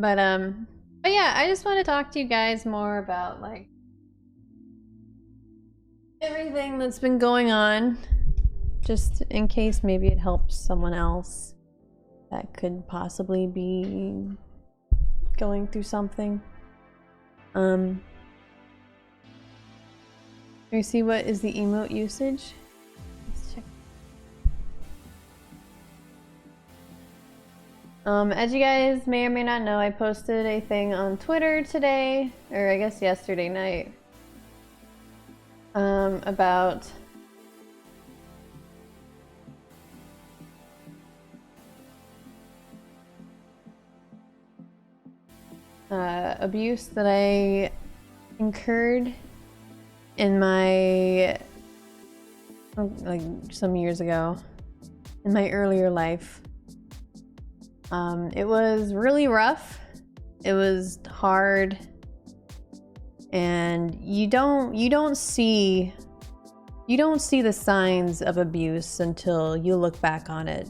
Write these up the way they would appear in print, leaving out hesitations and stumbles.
But yeah, I just want to talk to you guys more about like everything that's been going on, just in case maybe it helps someone else that could possibly be going through something. Can you see what is the emote usage? Let's check. As you guys may or may not know, I posted a thing on Twitter today, or I guess yesterday night, about abuse that I incurred in my, like some years ago, in my earlier life. It was really rough. It was hard, and you don't see the signs of abuse until you look back on it.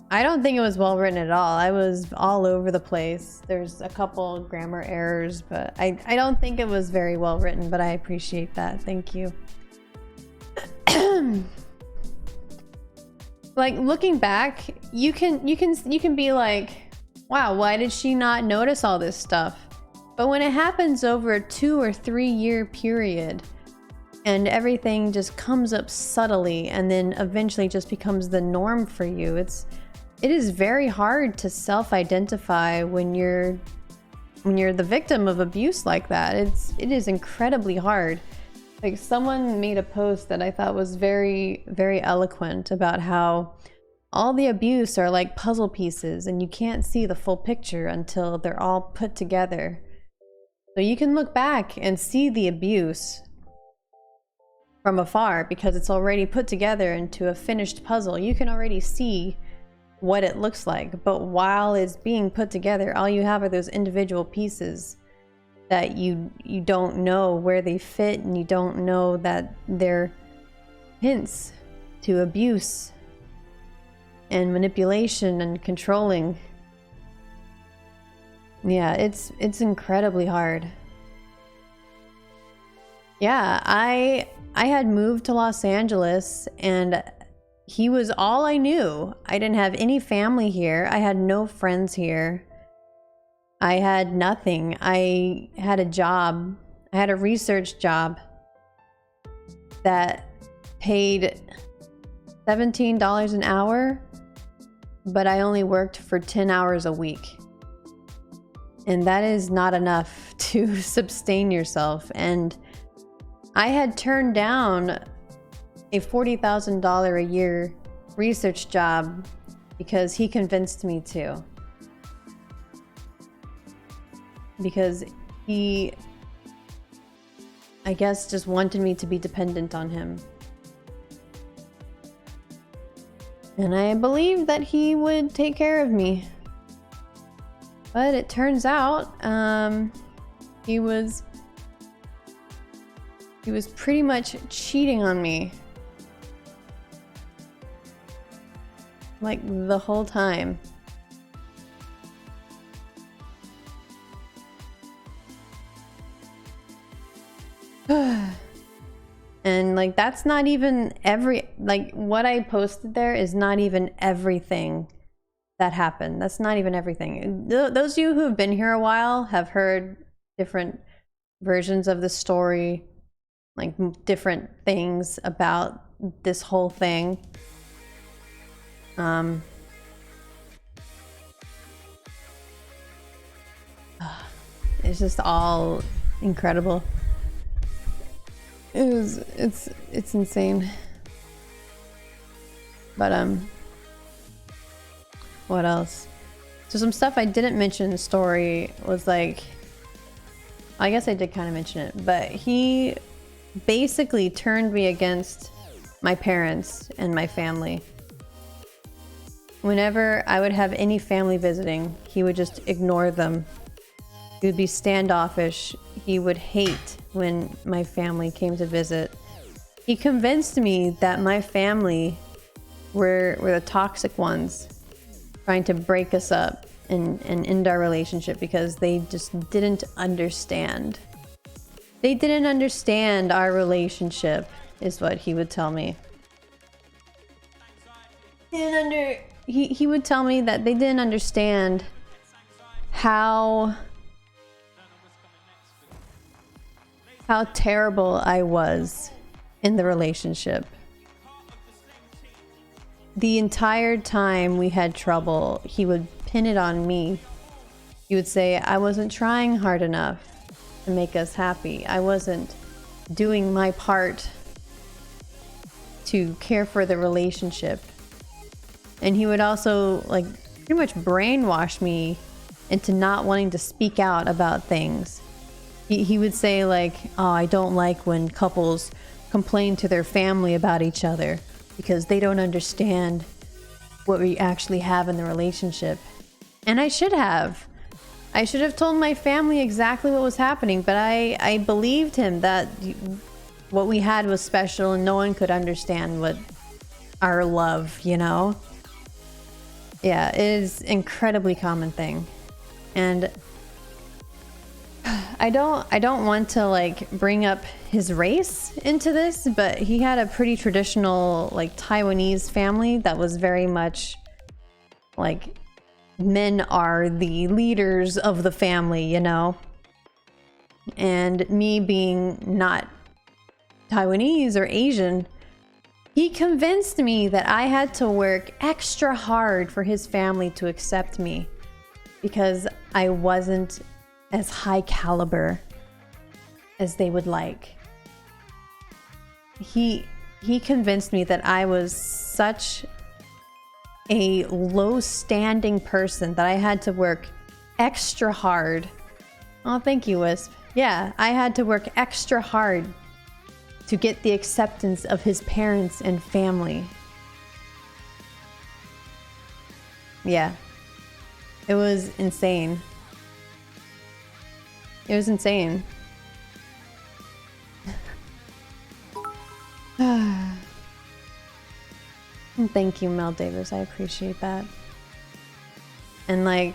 I don't think it was well written at all. I was all over the place. There's a couple grammar errors, but I don't think it was very well written, but I appreciate that. Thank you. Like, looking back, you can be like, wow, why did she not notice all this stuff? But when it happens over a 2 or 3 year period and everything just comes up subtly and then eventually just becomes the norm for you, it is very hard to self-identify when you're the victim of abuse like that. It is incredibly hard. Like, someone made a post that I thought was very, very eloquent about how all the abuse are like puzzle pieces and you can't see the full picture until they're all put together. So you can look back and see the abuse from afar because it's already put together into a finished puzzle. You can already see what it looks like, but while it's being put together, all you have are those individual pieces that you don't know where they fit, and you don't know that they're hints to abuse and manipulation and controlling. Yeah, it's incredibly hard. Yeah, I had moved to Los Angeles and he was all I knew. I didn't have any family here. I had no friends here. I had nothing. I had a job. I had a research job that paid $17 an hour, but I only worked for 10 hours a week. And that is not enough to sustain yourself. And I had turned down a $40,000 a year research job because he convinced me to. Because he, I guess, just wanted me to be dependent on him. And I believed that he would take care of me. But it turns out he was pretty much cheating on me. Like, the whole time. And like, that's not even like what I posted there is not even everything that happened. That's not even everything. Those of you who have been here a while have heard different versions of the story, like different things about this whole thing. It's just all incredible. It's insane. But what else? So some stuff I didn't mention in the story was like, I guess I did kind of mention it, but he basically turned me against my parents and my family. Whenever I would have any family visiting, he would just ignore them. He would be standoffish. He would hate when my family came to visit. He convinced me that my family were the toxic ones, trying to break us up and end our relationship because they just didn't understand. They didn't understand our relationship, is what he would tell me. He would tell me that they didn't understand how terrible I was in the relationship. The entire time we had trouble, he would pin it on me. He would say I wasn't trying hard enough to make us happy. I wasn't doing my part to care for the relationship. And he would also like pretty much brainwash me into not wanting to speak out about things. He would say like, oh, I don't like when couples complain to their family about each other because they don't understand what we actually have in the relationship. And I should have. I should have told my family exactly what was happening, but I believed him that what we had was special and no one could understand what our love, you know? Yeah, it is an incredibly common thing. And I don't want to like bring up his race into this, but he had a pretty traditional like Taiwanese family that was very much like men are the leaders of the family, you know? And me being not Taiwanese or Asian, he convinced me that I had to work extra hard for his family to accept me because I wasn't as high caliber as they would like. He convinced me that I was such a low standing person that I had to work extra hard. Oh, thank you, Wisp. Yeah, I had to work extra hard to get the acceptance of his parents and family. Yeah, it was insane. It was insane. Thank you, Mel Davis. I appreciate that. And like,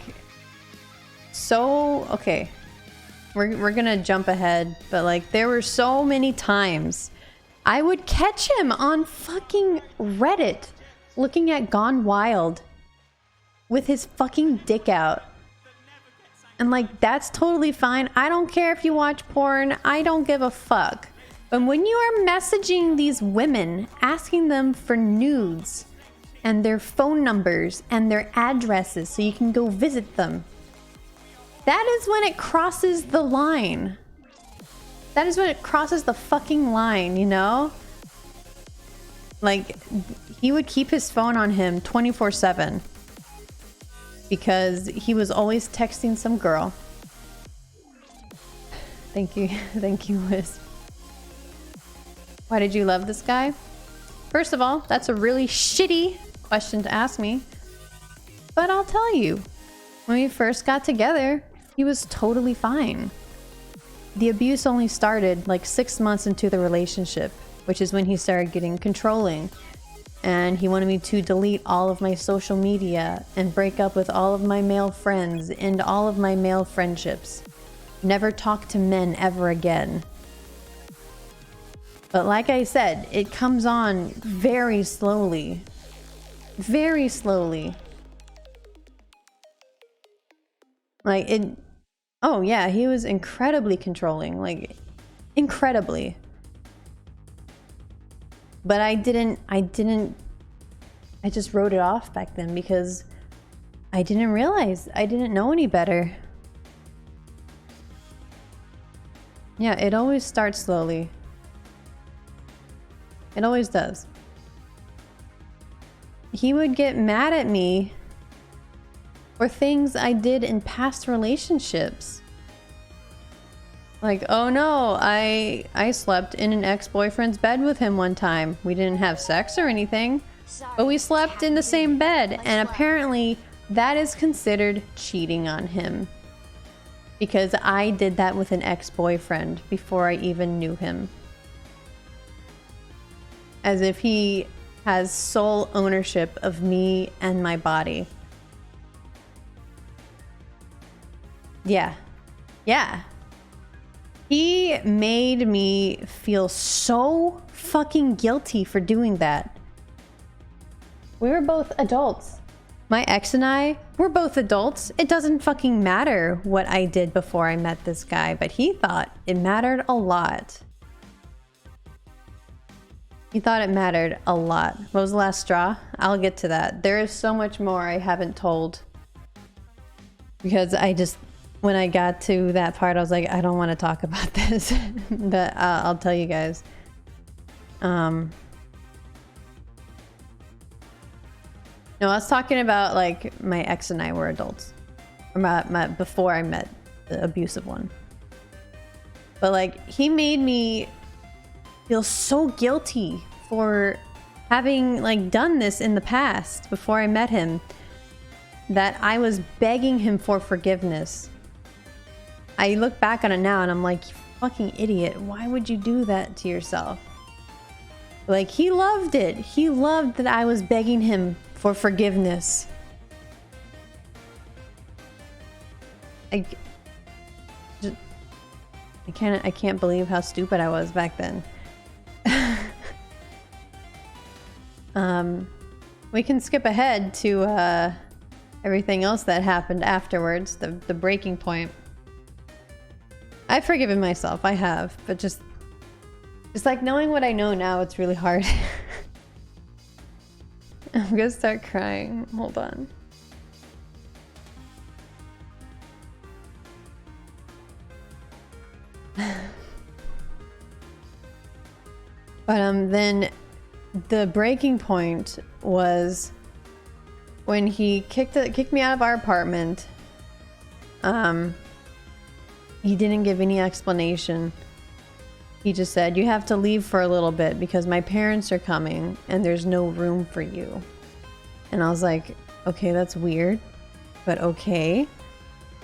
so, okay. We're gonna jump ahead, but like, there were so many times I would catch him on fucking Reddit looking at Gone Wild with his fucking dick out. And like, that's totally fine. I don't care if you watch porn. I don't give a fuck. But when you are messaging these women, asking them for nudes and their phone numbers and their addresses so you can go visit them, that is when it crosses the line. That is when it crosses the fucking line, you know? Like, he would keep his phone on him 24/7. Because he was always texting some girl. Thank you. Thank you, Liz. Why did you love this guy? First of all, that's a really shitty question to ask me. But I'll tell you, when we first got together, he was totally fine. The abuse only started like 6 months into the relationship, which is when he started getting controlling. And he wanted me to delete all of my social media and break up with all of my male friends and all of my male friendships. Never talk to men ever again. But like I said, it comes on very slowly. Very slowly. Like it... Oh yeah, he was incredibly controlling. Like, incredibly. But I just wrote it off back then because I didn't realize, I didn't know any better. Yeah, it always starts slowly. It always does. He would get mad at me for things I did in past relationships. Like, oh no, I slept in an ex-boyfriend's bed with him one time. We didn't have sex or anything, but we slept in the same bed, and apparently that is considered cheating on him. Because I did that with an ex-boyfriend before I even knew him. As if he has sole ownership of me and my body. Yeah. Yeah. He made me feel so fucking guilty for doing that. We were both adults. My ex and I were both adults. It doesn't fucking matter what I did before I met this guy, but he thought it mattered a lot. He thought it mattered a lot. What was the last straw? I'll get to that. There is so much more I haven't told. Because I just, when I got to that part, I was like, I don't want to talk about this. But I'll tell you guys. No, I was talking about like my ex and I were adults. Or before I met the abusive one. But like, he made me feel so guilty for having like done this in the past before I met him that I was begging him for forgiveness. I look back on it now and I'm like, you fucking idiot. Why would you do that to yourself? Like, he loved it. He loved that I was begging him for forgiveness. I can't believe how stupid I was back then. We can skip ahead to everything else that happened afterwards, the breaking point. I've forgiven myself, I have, but just like knowing what I know now, it's really hard. I'm gonna start crying. Hold on. But then the breaking point was when he kicked me out of our apartment. He didn't give any explanation. He just said, you have to leave for a little bit because my parents are coming and there's no room for you. And I was like, okay, that's weird, but okay.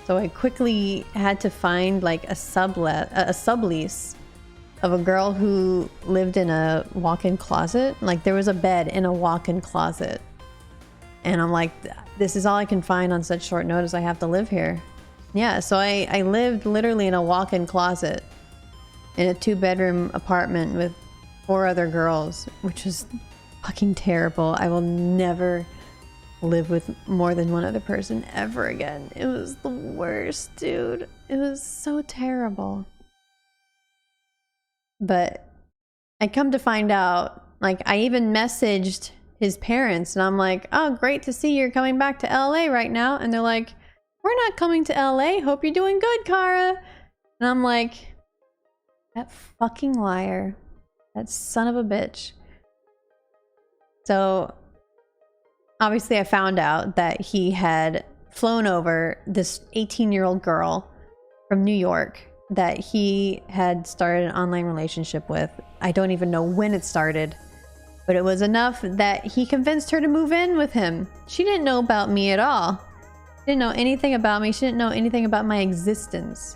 So I quickly had to find like a sublease of a girl who lived in a walk-in closet. Like, there was a bed in a walk-in closet. And I'm like, this is all I can find on such short notice. I have to live here. Yeah, so I lived literally in a walk-in closet in a 2-bedroom apartment with 4 other girls, which was fucking terrible. I will never live with more than one other person ever again. It was the worst, dude. It was so terrible. But I come to find out, like, I even messaged his parents and I'm like, oh, great to see you're coming back to LA right now. And they're like, we're not coming to LA. Hope you're doing good, Kara. And I'm like, that fucking liar. That son of a bitch. So obviously I found out that he had flown over this 18-year-old girl from New York that he had started an online relationship with. I don't even know when it started, but it was enough that he convinced her to move in with him. She didn't know about me at all. She didn't know anything about me. She didn't know anything about my existence.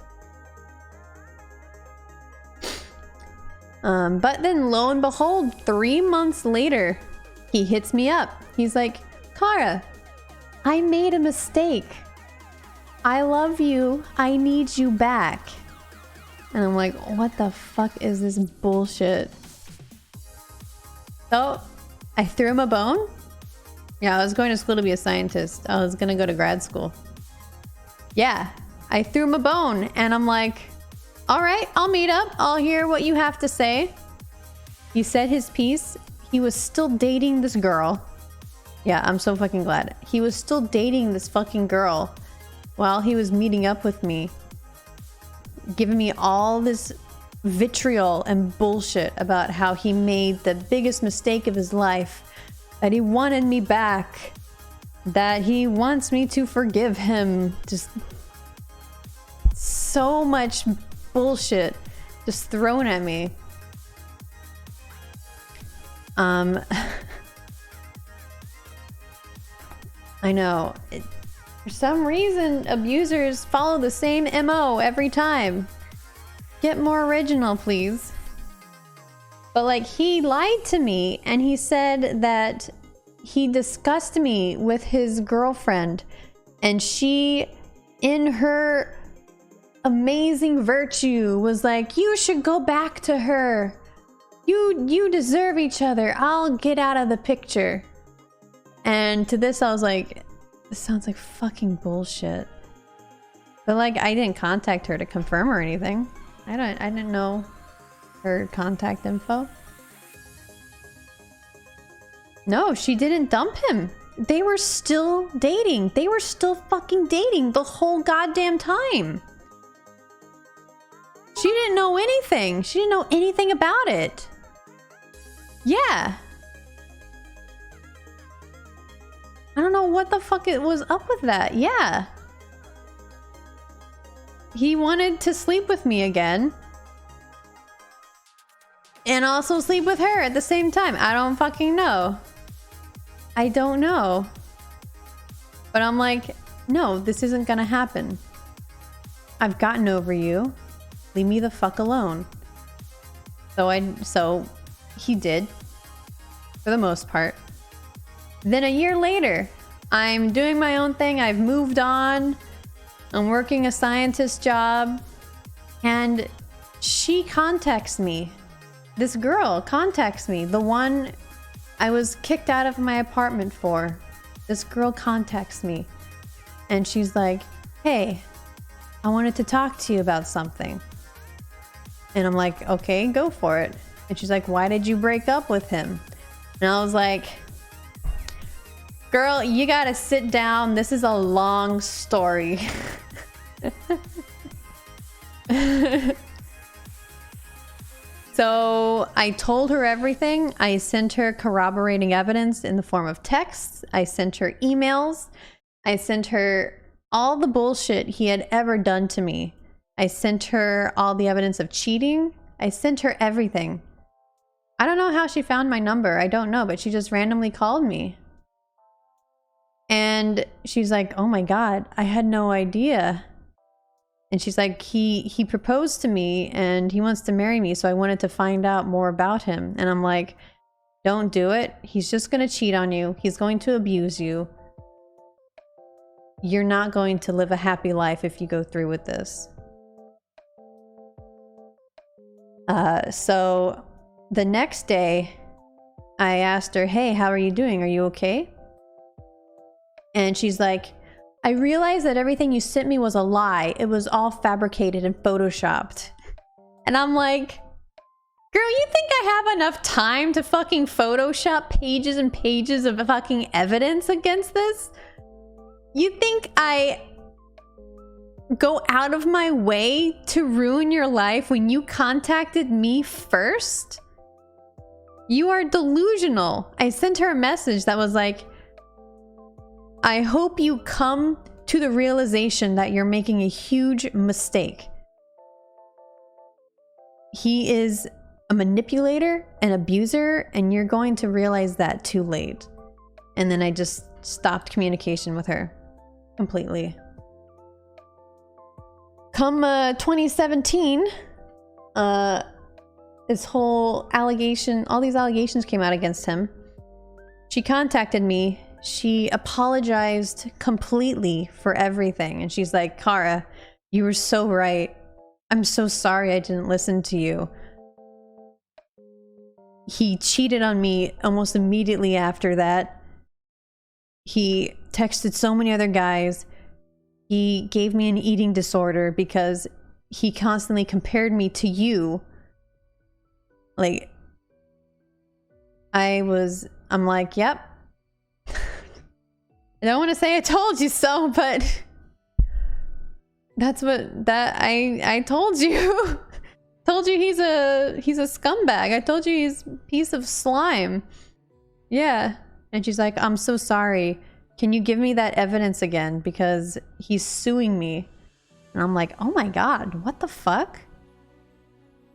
But then lo and behold, 3 months later, he hits me up. He's like, Kara, I made a mistake. I love you. I need you back. And I'm like, what the fuck is this bullshit? So I threw him a bone. Yeah, I was going to school to be a scientist. I was gonna go to grad school. Yeah, I threw him a bone and I'm like, all right, I'll meet up. I'll hear what you have to say. He said his piece. He was still dating this girl. Yeah, I'm so fucking glad. He was still dating this fucking girl while he was meeting up with me, giving me all this vitriol and bullshit about how he made the biggest mistake of his life, that he wanted me back, that he wants me to forgive him. Just so much bullshit just thrown at me. I know. For some reason, abusers follow the same MO every time. Get more original, please. But like, he lied to me and he said that he discussed me with his girlfriend, and she, in her amazing virtue was like, you should go back to her. You deserve each other. I'll get out of the picture. And to this, I was like, this sounds like fucking bullshit. But like, I didn't contact her to confirm or anything. I didn't know her contact info. No, she didn't dump him. They were still dating. They were still fucking dating the whole goddamn time. She didn't know anything. She didn't know anything about it. Yeah. I don't know what the fuck it was up with that. Yeah. He wanted to sleep with me again. And also sleep with her at the same time. I don't fucking know. I don't know. But I'm like, no, this isn't gonna happen. I've gotten over you. Leave me the fuck alone. So he did. For the most part. Then a year later, I'm doing my own thing. I've moved on. I'm working a scientist job. And she contacts me. This girl contacts me. The one I was kicked out of my apartment for. This girl contacts me. And she's like, hey, I wanted to talk to you about something. And I'm like, okay, go for it. And she's like, why did you break up with him? And I was like, girl, you gotta sit down. This is a long story. So I told her everything. I sent her corroborating evidence in the form of texts. I sent her emails. I sent her all the bullshit he had ever done to me. I sent her all the evidence of cheating. I sent her everything. I don't know how she found my number. I don't know, but she just randomly called me. And she's like, oh my God, I had no idea. And she's like, he proposed to me and he wants to marry me. So I wanted to find out more about him. And I'm like, don't do it. He's just going to cheat on you. He's going to abuse you. You're not going to live a happy life if you go through with this. So the next day I asked her, hey, how are you doing? Are you okay? And she's like, I realized that everything you sent me was a lie. It was all fabricated and photoshopped. And I'm like, girl, you think I have enough time to fucking Photoshop pages and pages of fucking evidence against this? You think I go out of my way to ruin your life when you contacted me first? You are delusional. I sent her a message that was like, I hope you come to the realization that you're making a huge mistake. He is a manipulator, an abuser, and you're going to realize that too late. And then I just stopped communication with her completely. Come 2017, this whole allegation, all these allegations came out against him. She contacted me. She apologized completely for everything. And she's like, Kara, you were so right. I'm so sorry I didn't listen to you. He cheated on me almost immediately after that. He texted so many other guys. He gave me an eating disorder because he constantly compared me to you. Like, I'm like, yep. I don't want to say I told you so, but that's what I told you. Told you he's a scumbag. I told you he's a piece of slime. Yeah. And she's like, I'm so sorry. Can you give me that evidence again? Because he's suing me. And I'm like, oh my God, what the fuck?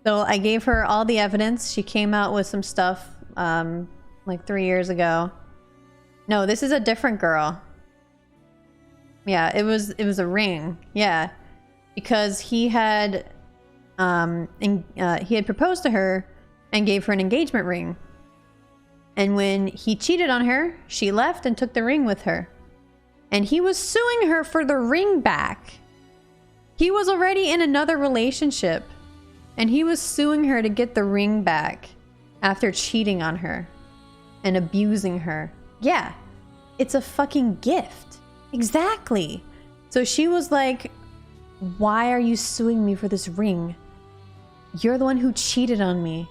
So I gave her all the evidence. She came out with some stuff like 3 years ago. No, this is a different girl. Yeah, it was a ring. Yeah. Because he had proposed to her and gave her an engagement ring. And when he cheated on her, she left and took the ring with her. And he was suing her for the ring back. He was already in another relationship. And he was suing her to get the ring back after cheating on her and abusing her. Yeah, it's a fucking gift. Exactly. So she was like, why are you suing me for this ring? You're the one who cheated on me.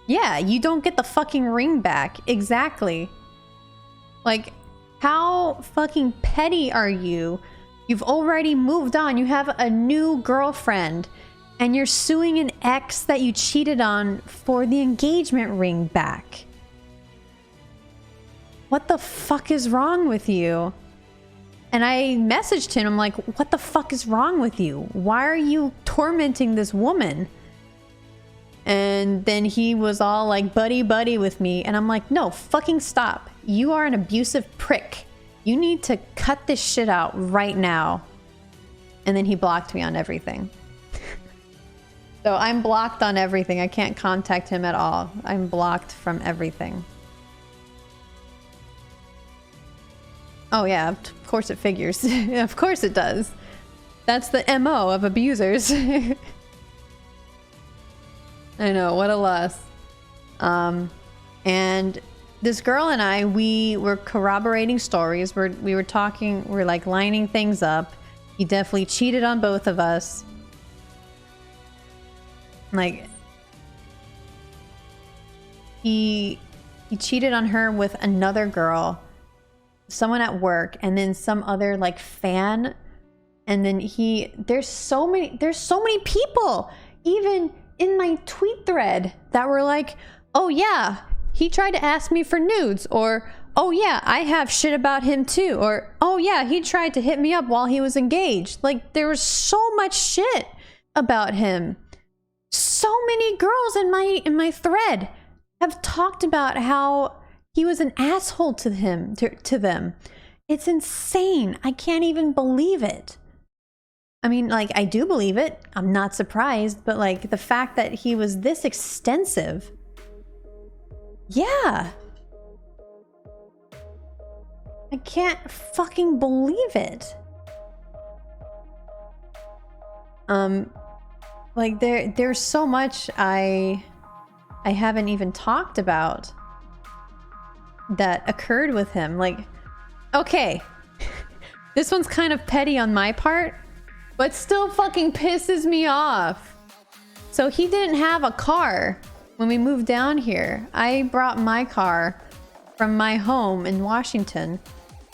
Yeah, you don't get the fucking ring back. Exactly. Like, how fucking petty are you? You've already moved on. You have a new girlfriend. And you're suing an ex that you cheated on for the engagement ring back. What the fuck is wrong with you? And I messaged him. I'm like, what the fuck is wrong with you? Why are you tormenting this woman? And then he was all like buddy buddy with me. And I'm like, no, fucking stop. You are an abusive prick. You need to cut this shit out right now. And then he blocked me on everything. So I'm blocked on everything. I can't contact him at all. I'm blocked from everything. Oh yeah, of course it figures. Of course it does. That's the MO of abusers. I know, what a loss. And this girl and I, we were corroborating stories. We were talking, we're like lining things up. He definitely cheated on both of us. Like, he cheated on her with another girl, someone at work, and then some other like fan. And then there's so many people, even in my tweet thread, that were like, oh yeah, he tried to ask me for nudes, or oh yeah, I have shit about him too, or oh yeah, he tried to hit me up while he was engaged. Like, there was so much shit about him. So many girls in my thread have talked about how he was an asshole to them. It's insane. I can't even believe it. I mean, like, I do believe it. I'm not surprised, but like the fact that he was this extensive. Yeah. I can't fucking believe it. Like there's so much I haven't even talked about that occurred with him. Like, okay, this one's kind of petty on my part, but still fucking pisses me off. So he didn't have a car when we moved down here. I brought my car from my home in Washington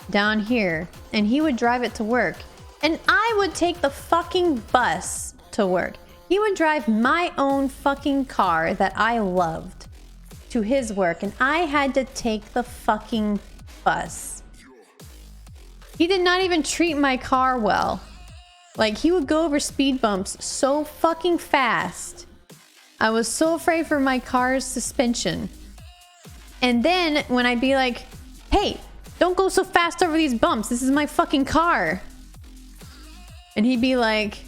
down here, and he would drive it to work, and I would take the fucking bus to work. He would drive my own fucking car that I loved to his work, and I had to take the fucking bus. He did not even treat my car well. Like, he would go over speed bumps so fucking fast. I was so afraid for my car's suspension. And then when I'd be like, hey, don't go so fast over these bumps. This is my fucking car. And he'd be like,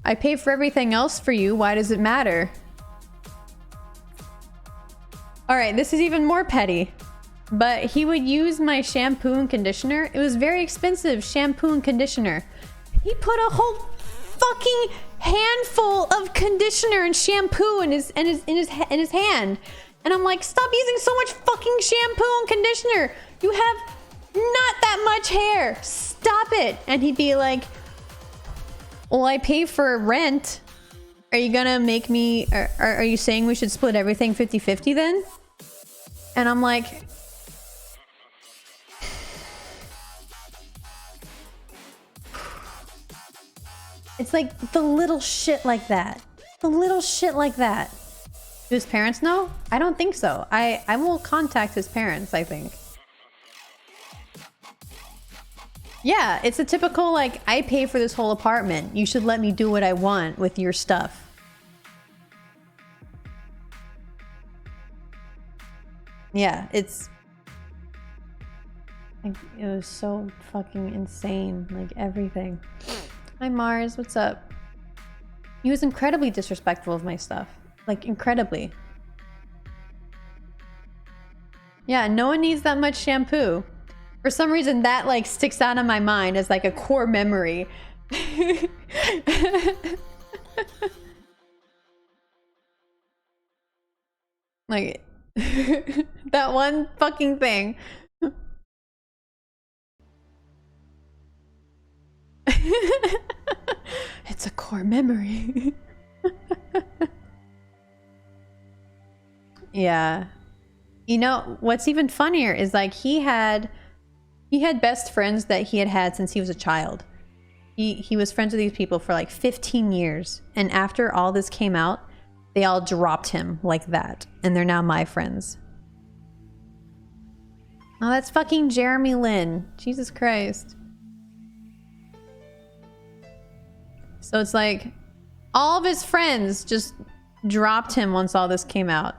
I pay for everything else for you. Why does it matter? All right, this is even more petty. But he would use my shampoo and conditioner. It was very expensive shampoo and conditioner. He put a whole fucking handful of conditioner and shampoo in his hand. And I'm like, stop using so much fucking shampoo and conditioner. You have not that much hair. Stop it. And he'd be like, well, I pay for rent. Are you gonna make me, are you saying we should split everything 50-50 then? And I'm like, it's like the little shit like that. The little shit like that. Do his parents know? I don't think so. I will contact his parents, I think. Yeah, it's a typical, like, I pay for this whole apartment. You should let me do what I want with your stuff. Yeah, it's... like, it was so fucking insane. Like, everything. Hi, Mars. What's up? He was incredibly disrespectful of my stuff. Like, incredibly. Yeah, no one needs that much shampoo. For some reason, that, like, sticks out in my mind as, like, a core memory. Like, that one fucking thing. It's a core memory. Yeah. You know, what's even funnier is like he had best friends that he had since he was a child. He was friends with these people for like 15 years. And after all this came out, they all dropped him like that. And they're now my friends. Oh, that's fucking Jeremy Lin. Jesus Christ. So it's like all of his friends just dropped him once all this came out.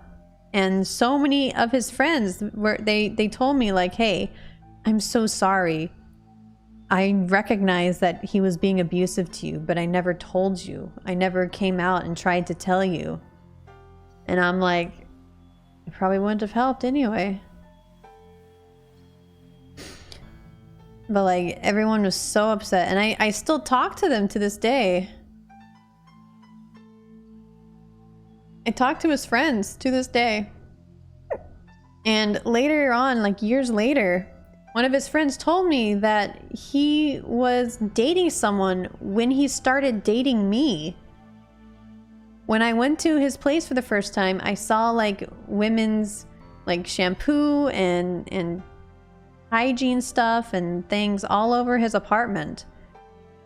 And so many of his friends were they told me like, "Hey, I'm so sorry. I recognize that he was being abusive to you, but I never told you. I never came out and tried to tell you." And I'm like, it probably wouldn't have helped anyway. But like, everyone was so upset. And I still talk to them to this day. I talk to his friends to this day. And later on, like years later, one of his friends told me that he was dating someone when he started dating me. When I went to his place for the first time, I saw like women's like shampoo and hygiene stuff and things all over his apartment.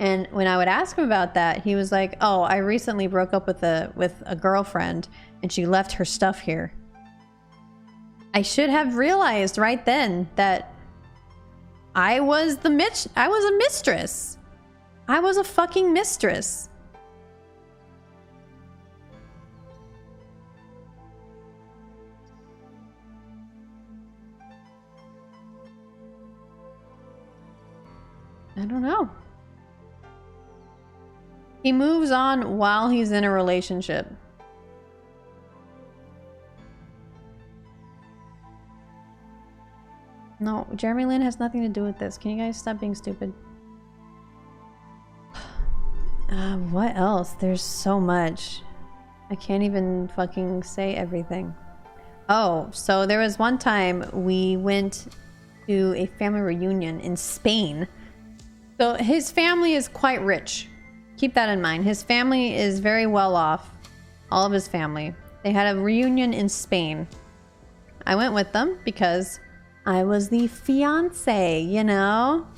And when I would ask him about that, he was like, "Oh, I recently broke up with a girlfriend and she left her stuff here." I should have realized right then that I was a mistress. I was a fucking mistress. I don't know. He moves on while he's in a relationship. No, Jeremy Lin has nothing to do with this. Can you guys stop being stupid? What else? There's so much. I can't even fucking say everything. Oh, so there was one time we went to a family reunion in Spain. So his family is quite rich. Keep that in mind. His family is very well off. All of his family. They had a reunion in Spain. I went with them because I was the fiance, you know?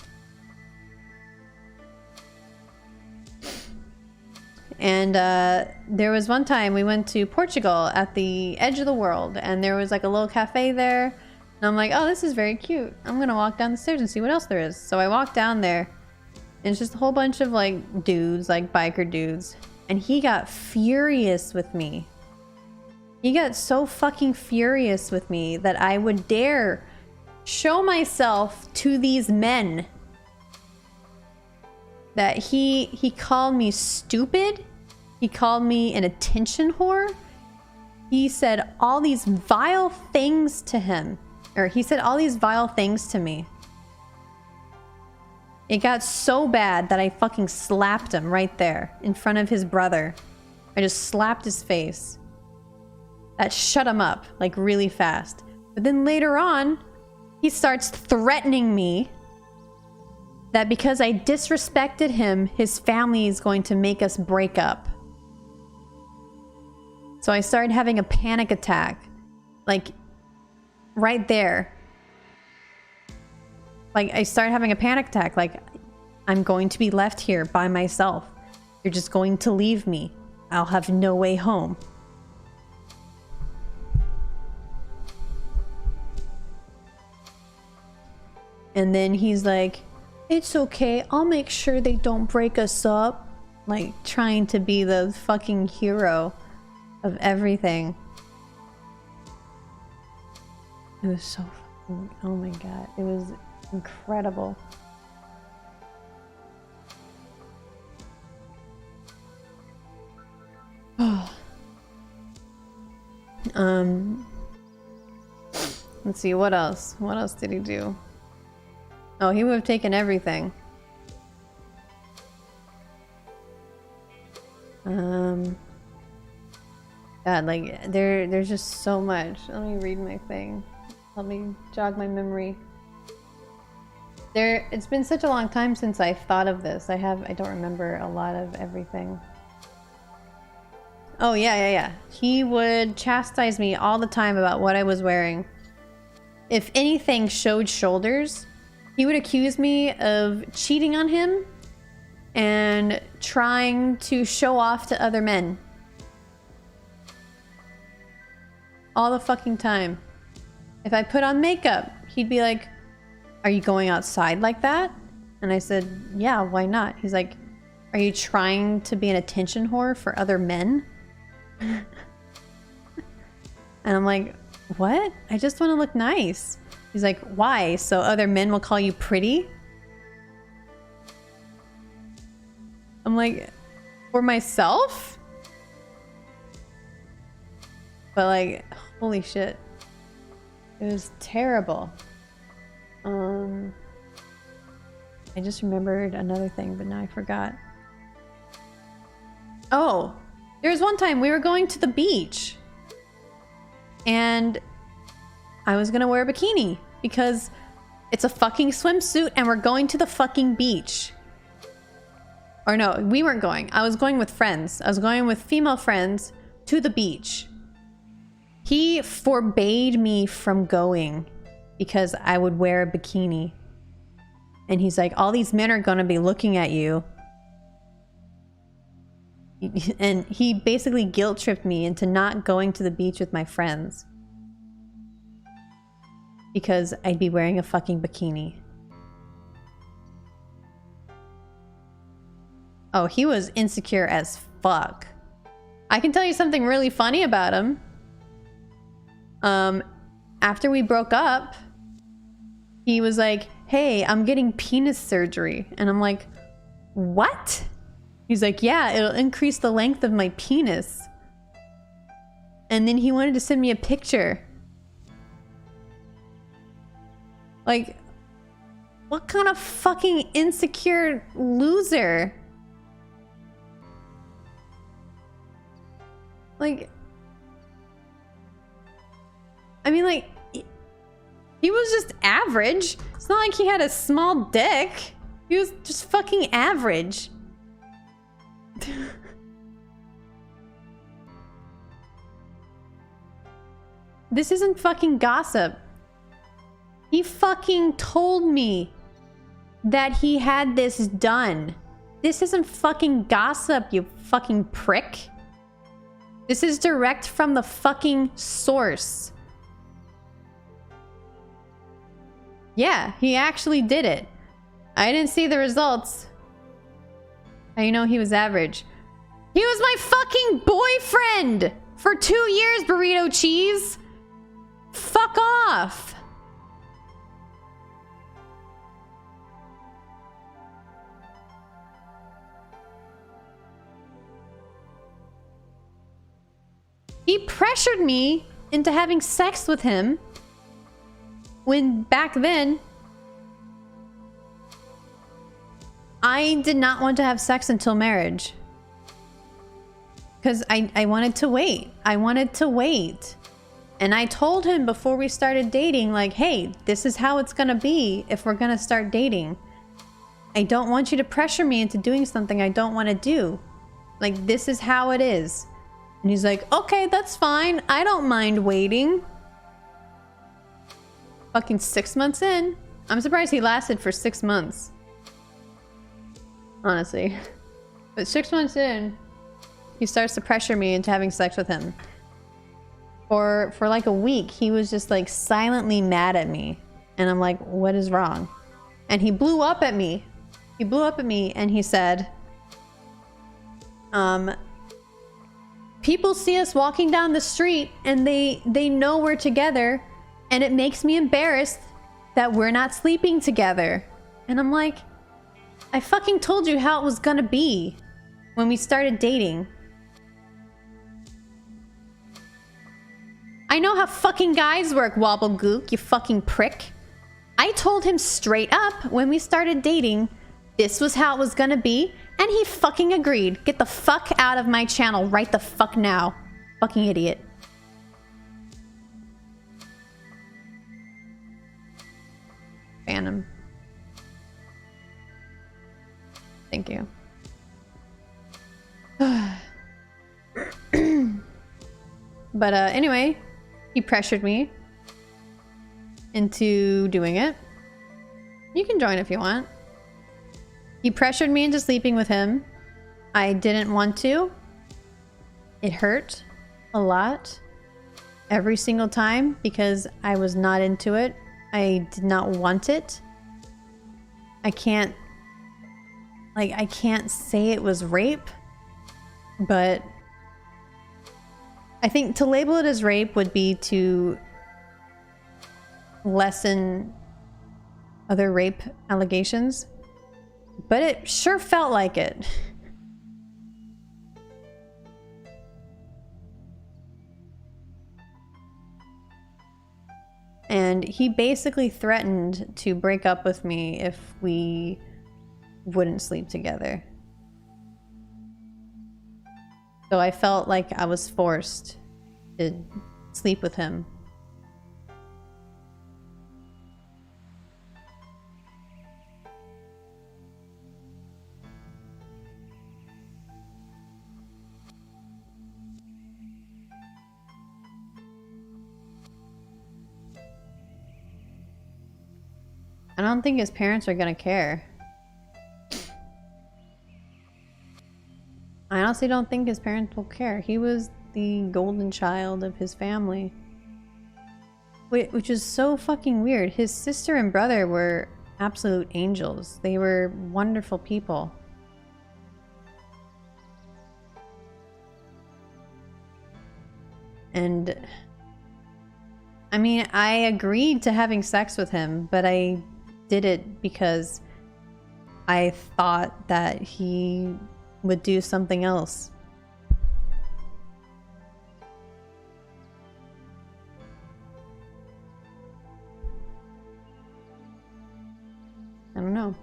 And there was one time we went to Portugal at the edge of the world, and there was like a little cafe there. And I'm like, oh, this is very cute. I'm gonna walk down the stairs and see what else there is. So I walked down there, and it's just a whole bunch of like dudes, like biker dudes. And he got furious with me. He got so fucking furious with me that I would dare show myself to these men. That he called me stupid. He called me an attention whore. He said all these vile things to him. Or he said all these vile things to me. It got so bad that I fucking slapped him right there in front of his brother. I just slapped his face. That shut him up like really fast. But then later on, he starts threatening me that because I disrespected him, his family is going to make us break up. So I started having a panic attack. Like, right there. Like, I started having a panic attack. Like, I'm going to be left here by myself. You're just going to leave me. I'll have no way home. And then he's like, it's okay, I'll make sure they don't break us up. Like, trying to be the fucking hero of everything. It was so fucking, oh my god, it was incredible. Let's see, what else? What else did he do? Oh, he would have taken everything. God, like there's just so much. Let me read my thing. Let me jog my memory. It's been such a long time since I thought of this. I don't remember a lot of everything. Oh yeah. He would chastise me all the time about what I was wearing. If anything showed shoulders, he would accuse me of cheating on him and trying to show off to other men. All the fucking time. If I put on makeup, he'd be like, "Are you going outside like that?" And I said, "Yeah, why not?" He's like, "Are you trying to be an attention whore for other men?" And I'm like, "What? I just want to look nice." He's like, "Why? So other men will call you pretty?" I'm like, "For myself?" But like, holy shit. It was terrible. I just remembered another thing, but now I forgot. Oh, there was one time we were going to the beach and I was gonna wear a bikini because it's a fucking swimsuit and we're going to the fucking beach. Or no, we weren't going. I was going with friends. I was going with female friends to the beach. He forbade me from going because I would wear a bikini. And he's like, all these men are gonna be looking at you. And he basically guilt tripped me into not going to the beach with my friends. Because I'd be wearing a fucking bikini. Oh, he was insecure as fuck. I can tell you something really funny about him. After we broke up, he was like, "Hey, I'm getting penis surgery." And I'm like, "What?" He's like, "Yeah, it'll increase the length of my penis." And then he wanted to send me a picture. Like, what kind of fucking insecure loser? Like, I mean, like, he was just average. It's not like he had a small dick. He was just fucking average. This isn't fucking gossip. He fucking told me that he had this done. This isn't fucking gossip, you fucking prick. This is direct from the fucking source. Yeah, he actually did it. I didn't see the results. How you know he was average? He was my fucking boyfriend for 2 years, burrito cheese. Fuck off. He pressured me into having sex with him when back then I did not want to have sex until marriage. Because I wanted to wait. I wanted to wait. And I told him before we started dating, like, hey, this is how it's gonna be if we're gonna start dating. I don't want you to pressure me into doing something I don't want to do. Like, this is how it is. And he's like, okay, that's fine. I don't mind waiting. Fucking 6 months in. I'm surprised he lasted for 6 months. Honestly. But 6 months in, he starts to pressure me into having sex with him. For like a week, he was just like silently mad at me. And I'm like, what is wrong? And he blew up at me. He blew up at me and he said, people see us walking down the street and they know we're together and it makes me embarrassed that we're not sleeping together. And I'm like, I fucking told you how it was gonna be when we started dating. I know how fucking guys work, wobblegook, you fucking prick. I told him straight up when we started dating, this was how it was gonna be. And he fucking agreed. Get the fuck out of my channel right the fuck now. Fucking idiot. Ban him. Thank you. But anyway, he pressured me into doing it. You can join if you want. He pressured me into sleeping with him. I didn't want to. It hurt a lot every single time because I was not into it. I did not want it. I can't say it was rape, but I think to label it as rape would be to lessen other rape allegations, but it sure felt like it. And he basically threatened to break up with me if we wouldn't sleep together. So I felt like I was forced to sleep with him. I don't think his parents are gonna care. I honestly don't think his parents will care. He was the golden child of his family. Which is so fucking weird. His sister and brother were absolute angels. They were wonderful people. And I mean, I agreed to having sex with him, but I did it because I thought that he would do something else. I don't know.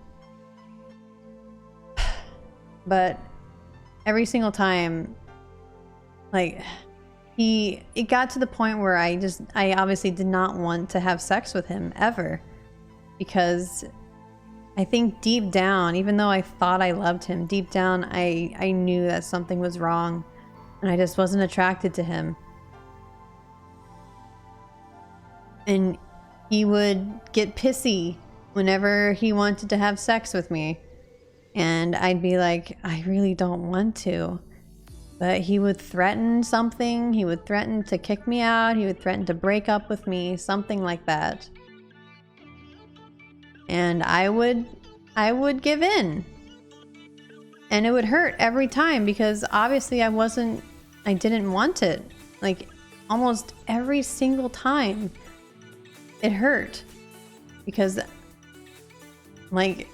But every single time, like, it got to the point where I obviously did not want to have sex with him ever, because I think deep down, even though I thought I loved him, deep down I knew that something was wrong and I just wasn't attracted to him. And he would get pissy whenever he wanted to have sex with me, and I'd be like, I really don't want to. But he would threaten something. He would threaten to kick me out. He would threaten to break up with me, something like that. And I would give in. And it would hurt every time because obviously I didn't want it. Like almost every single time it hurt because like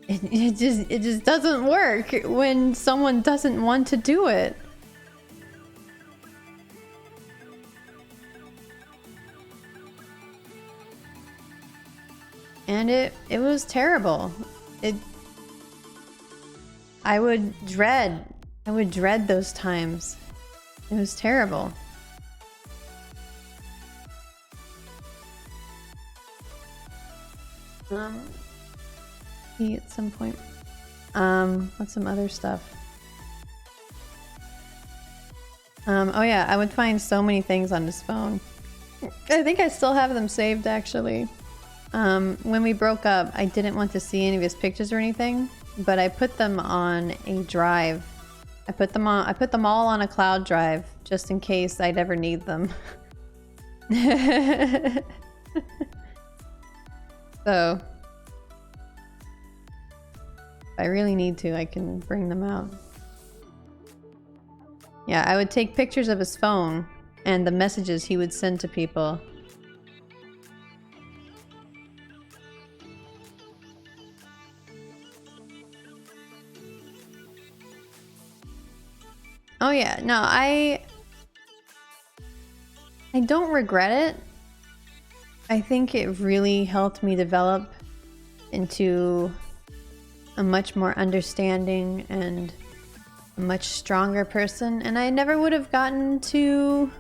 it just doesn't work when someone doesn't want to do it. And it was terrible. I would dread those times. It was terrible. At some point. What's some other stuff? Oh yeah, I would find so many things on his phone. I think I still have them saved actually. When we broke up, I didn't want to see any of his pictures or anything, but I put them on a drive. I put them all on a cloud drive just in case I'd ever need them. So if I really need to, I can bring them out. Yeah, I would take pictures of his phone and the messages he would send to people. Oh yeah, no, I don't regret it. I think it really helped me develop into a much more understanding and a much stronger person, and I never would have gotten to...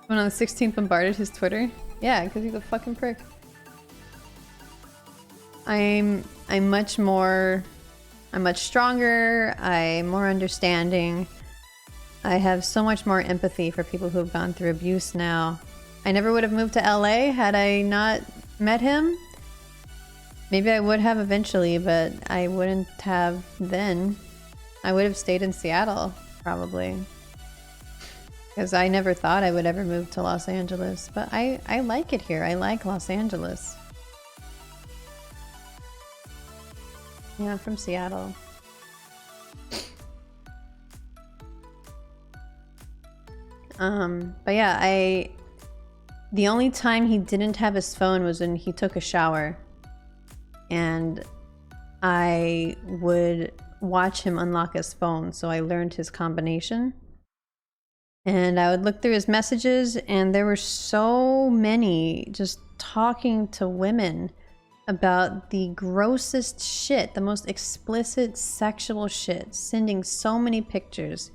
When on the 16th bombarded his Twitter? Yeah, because he's a fucking prick. I'm much stronger, I'm more understanding. I have so much more empathy for people who have gone through abuse now. I never would have moved to LA had I not met him. Maybe I would have eventually, but I wouldn't have then. I would have stayed in Seattle, probably. Because I never thought I would ever move to Los Angeles. But I like it here. I like Los Angeles. Yeah, I'm from Seattle. But yeah, the only time he didn't have his phone was when he took a shower. And I would watch him unlock his phone, so I learned his combination. And I would look through his messages, and there were so many just talking to women about the grossest shit, the most explicit sexual shit, sending so many pictures,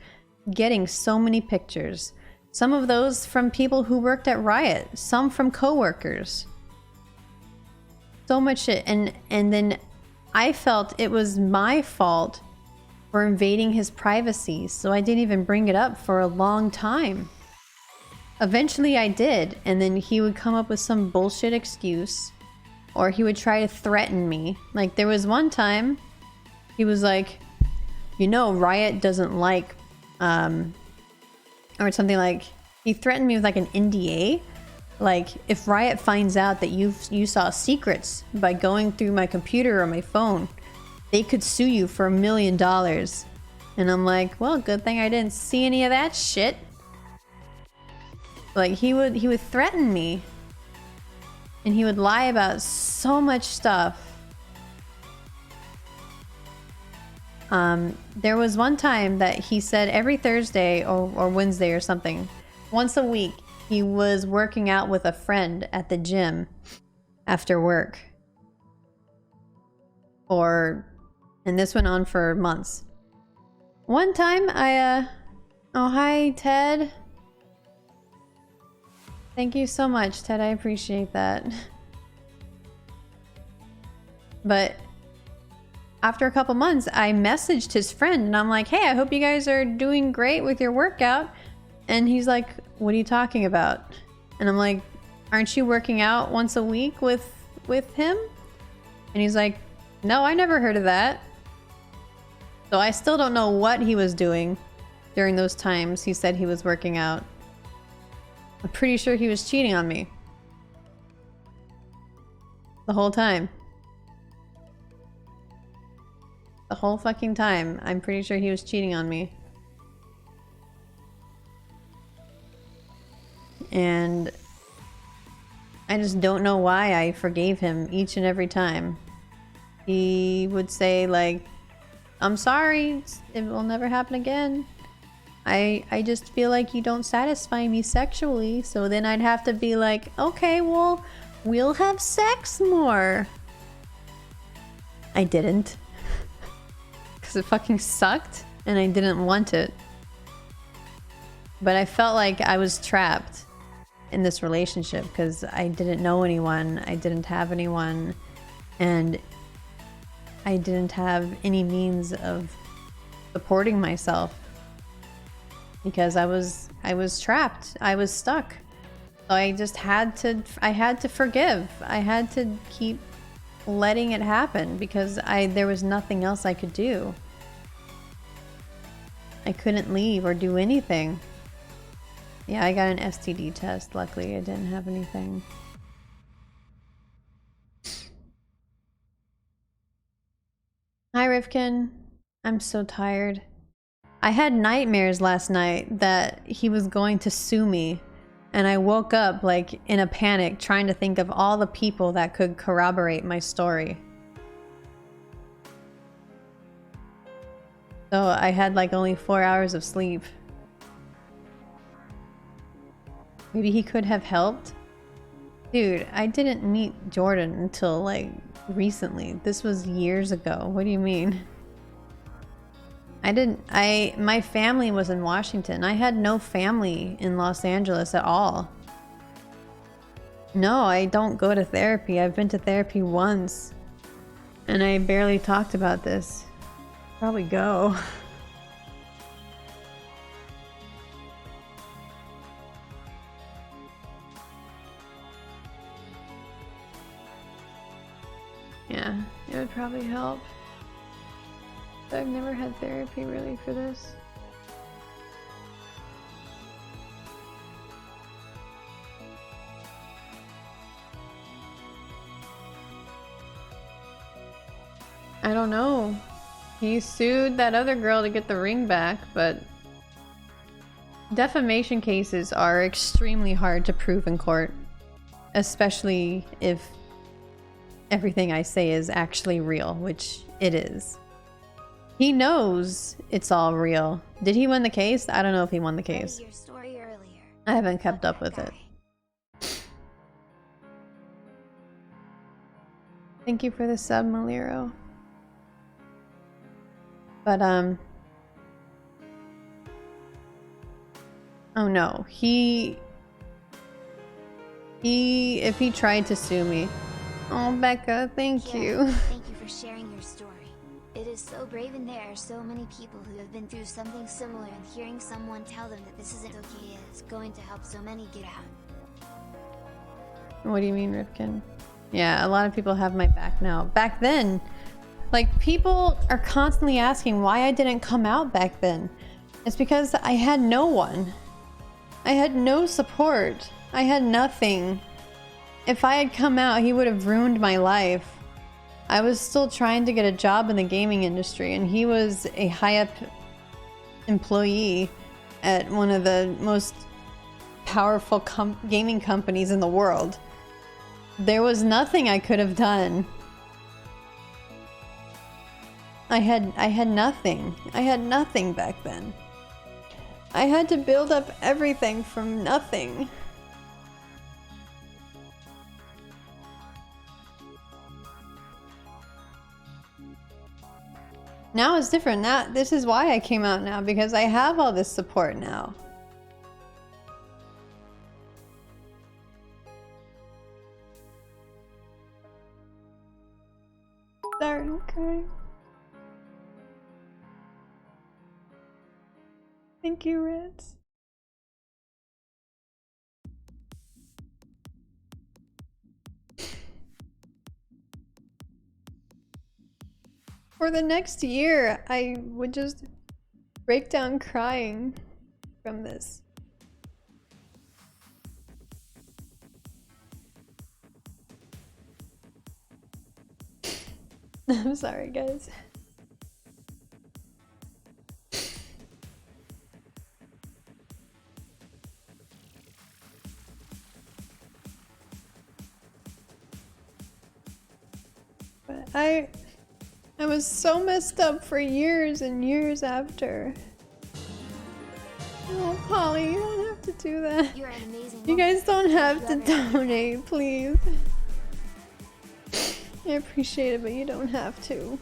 getting so many pictures. Some of those from people who worked at Riot, some from coworkers. So much shit. And then I felt it was my fault for invading his privacy, so I didn't even bring it up for a long time. Eventually I did, and then he would come up with some bullshit excuse, or he would try to threaten me. Like, there was one time he was like, you know, Riot doesn't like, or something like, he threatened me with like an NDA. Like, if Riot finds out that you saw secrets by going through my computer or my phone, they could sue you for $1 million. And I'm like, well, good thing I didn't see any of that shit. Like, he would threaten me. And he would lie about so much stuff. There was one time that he said every Thursday or Wednesday or something, once a week, he was working out with a friend at the gym after work. And this went on for months. One time oh, hi, Ted. Thank you so much, Ted. I appreciate that. But after a couple months, I messaged his friend and I'm like, hey, I hope you guys are doing great with your workout. And he's like, what are you talking about? And I'm like, aren't you working out once a week with him? And he's like, no, I never heard of that. So I still don't know what he was doing during those times he said he was working out. I'm pretty sure he was cheating on me. The whole time. The whole fucking time. I'm pretty sure he was cheating on me. And I just don't know why I forgave him each and every time. He would say like, I'm sorry, it will never happen again. I just feel like you don't satisfy me sexually. So then I'd have to be like, okay, well, we'll have sex more. I didn't. Because it fucking sucked and I didn't want it. But I felt like I was trapped in this relationship because I didn't know anyone. I didn't have anyone. And I didn't have any means of supporting myself. Because I was trapped. I was stuck. So I just had to forgive. I had to keep letting it happen because there was nothing else I could do. I couldn't leave or do anything. Yeah, I got an STD test. Luckily, I didn't have anything. Hi, Rivkin. I'm so tired. I had nightmares last night that he was going to sue me, and I woke up like in a panic trying to think of all the people that could corroborate my story. So I had like only 4 hours of sleep. Maybe he could have helped. Dude, I didn't meet Jordan until like recently. This was years ago. What do you mean? My family was in Washington. I had no family in Los Angeles at all. No, I don't go to therapy. I've been to therapy once. And I barely talked about this. Probably go. Yeah, it would probably help. But I've never had therapy really for this. I don't know. He sued that other girl to get the ring back, but defamation cases are extremely hard to prove in court, especially if everything I say is actually real, which it is. He knows it's all real. Did he win the case? I don't know if he won the case. I haven't kept up with it. Thank you for the sub, Maliro. But, oh no, if he tried to sue me. Oh, Becca, thank you. Thank you for sharing your story. It is so brave, and there are so many people who have been through something similar, and hearing someone tell them that this isn't okay is going to help so many get out. What do you mean, Ripkin? Yeah, a lot of people have my back now. Back then, like, people are constantly asking why I didn't come out back then. It's because I had no one. I had no support. I had nothing. If I had come out, he would have ruined my life. I was still trying to get a job in the gaming industry, and he was a high-up employee at one of the most powerful gaming companies in the world. There was nothing I could have done. I had nothing. I had nothing back then. I had to build up everything from nothing. Now it's different. Now, this is why I came out now, because I have all this support now. Sorry, I'm crying. Thank you, Ritz. For the next year, I would just break down crying from this. I'm sorry, guys. But I was so messed up for years and years after. Oh, Polly, you don't have to do that. You're an amazing You guys don't have to donate, please. I appreciate it, but you don't have to.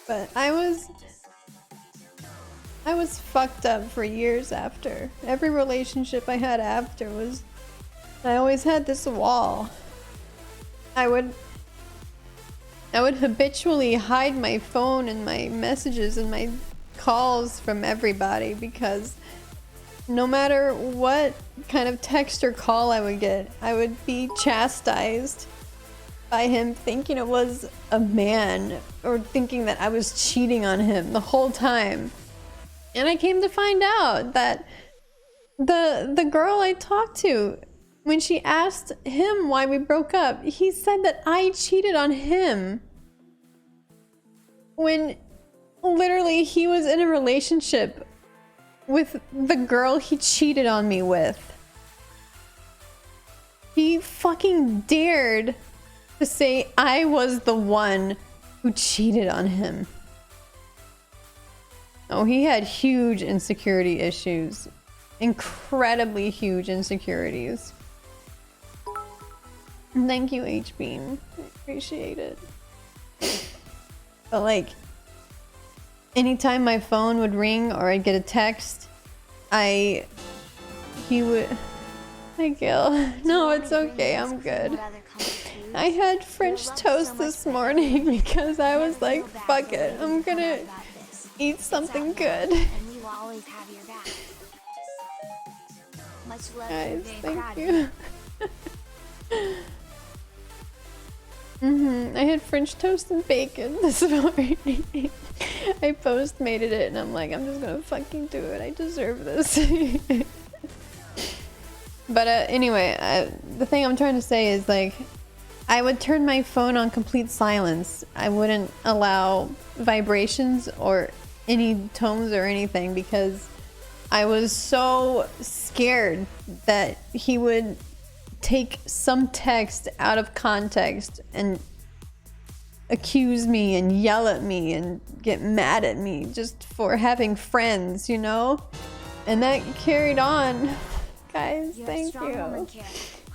But I was fucked up for years after. Every relationship I had after was... I always had this wall. I would habitually hide my phone and my messages and my calls from everybody, because no matter what kind of text or call I would get, I would be chastised by him thinking it was a man, or thinking that I was cheating on him the whole time. And I came to find out that the girl I talked to, when she asked him why we broke up, he said that I cheated on him. When literally he was in a relationship with the girl he cheated on me with. He fucking dared to say I was the one who cheated on him. Oh, he had huge insecurity issues. incredibly huge insecurities. Thank you, H-Beam. I appreciate it. But like, anytime my phone would ring or I'd get a text, he would... Hi, Gil. No, it's okay. I'm good. I had French toast this morning because I was like, fuck it. I'm gonna eat something good. Guys, thank you. I had French toast and bacon this morning. I postmated it and I'm like, I'm just gonna fucking do it. I deserve this. But anyway, the thing I'm trying to say is like, I would turn my phone on complete silence. I wouldn't allow vibrations or any tones or anything because I was so scared that he would take some text out of context and accuse me and yell at me and get mad at me just for having friends, you know? And that carried on. Guys, thank you.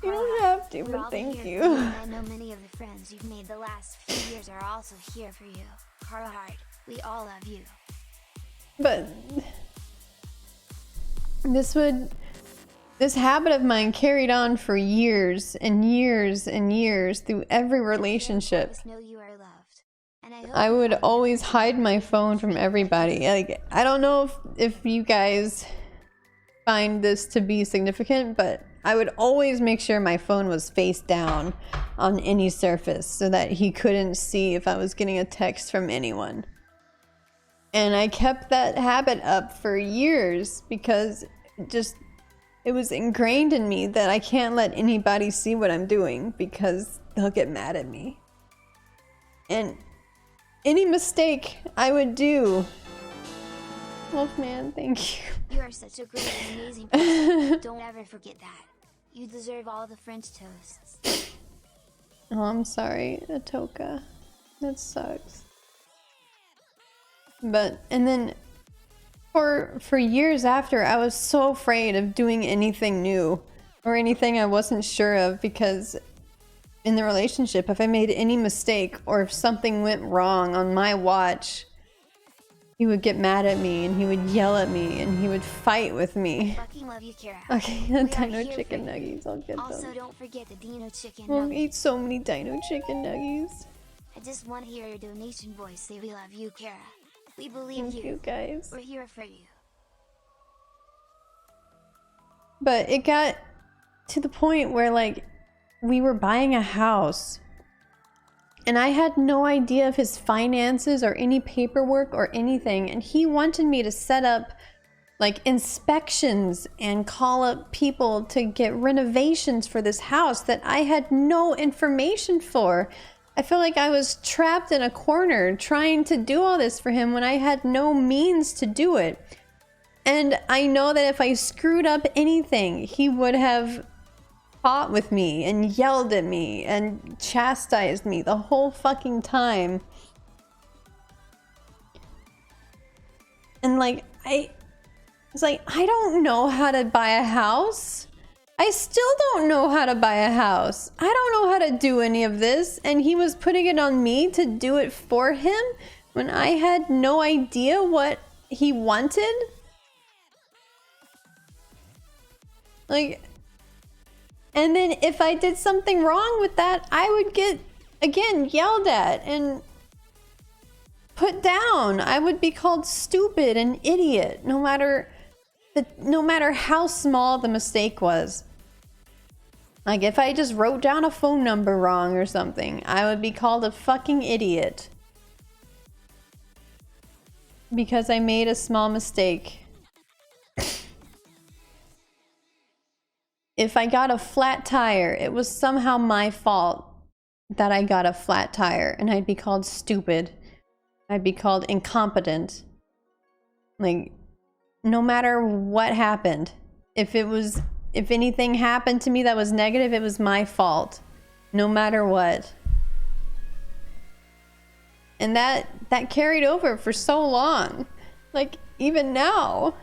You don't have to, but thank you. I know many of the friends you've made the last few years are also here for you. Carhart, we all love you. But this habit of mine carried on for years and years and years through every relationship. I would always hide my phone from everybody. Like, I don't know if you guys find this to be significant, but I would always make sure my phone was face down on any surface so that he couldn't see if I was getting a text from anyone. And I kept that habit up for years because it was ingrained in me that I can't let anybody see what I'm doing because they'll get mad at me. And any mistake I would do... Wolfman, thank you. You are such a great and amazing person. Don't ever forget that. You deserve all the French toasts. Oh, I'm sorry, Atoka. That sucks. But, and then for years after, I was so afraid of doing anything new or anything I wasn't sure of because in the relationship, if I made any mistake or if something went wrong on my watch, he would get mad at me and he would yell at me and he would fight with me. Fucking love you, Kara. Okay, dino chicken nuggies, I'll get them. Also, don't forget the dino chicken We'll nuggets. eat so many dino chicken nuggies. I just want to hear your donation voice say we love you, Kara. We believe Thank you, guys. We're here for you. But it got to the point where like we were buying a house and I had no idea of his finances or any paperwork or anything, and he wanted me to set up like inspections and call up people to get renovations for this house that I had no information for. I feel like I was trapped in a corner trying to do all this for him when I had no means to do it. And I know that if I screwed up anything, he would have fought with me and yelled at me and chastised me the whole fucking time. And like, I was like, I don't know how to buy a house. I still don't know how to buy a house. I don't know how to do any of this. And he was putting it on me to do it for him when I had no idea what he wanted. Like, and then if I did something wrong with that, I would get, again, yelled at and put down. I would be called stupid and idiot, no matter how small the mistake was. Like, if I just wrote down a phone number wrong or something, I would be called a fucking idiot. Because I made a small mistake. If I got a flat tire, it was somehow my fault that I got a flat tire, and I'd be called stupid. I'd be called incompetent. Like, no matter what happened, if anything happened to me that was negative, it was my fault. No matter what. And that carried over for so long. Like, even now.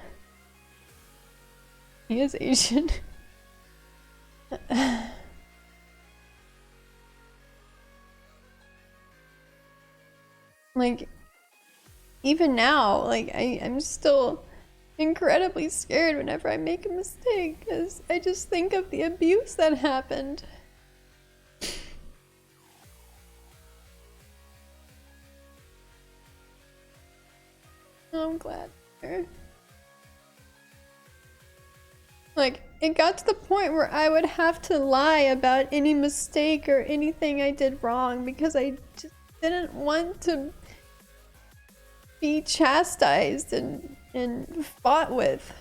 He is Asian. Like, even now, like, I'm still incredibly scared whenever I make a mistake, because I just think of the abuse that happened. Oh, I'm glad. Like, it got to the point where I would have to lie about any mistake or anything I did wrong because I just didn't want to be chastised and fought with.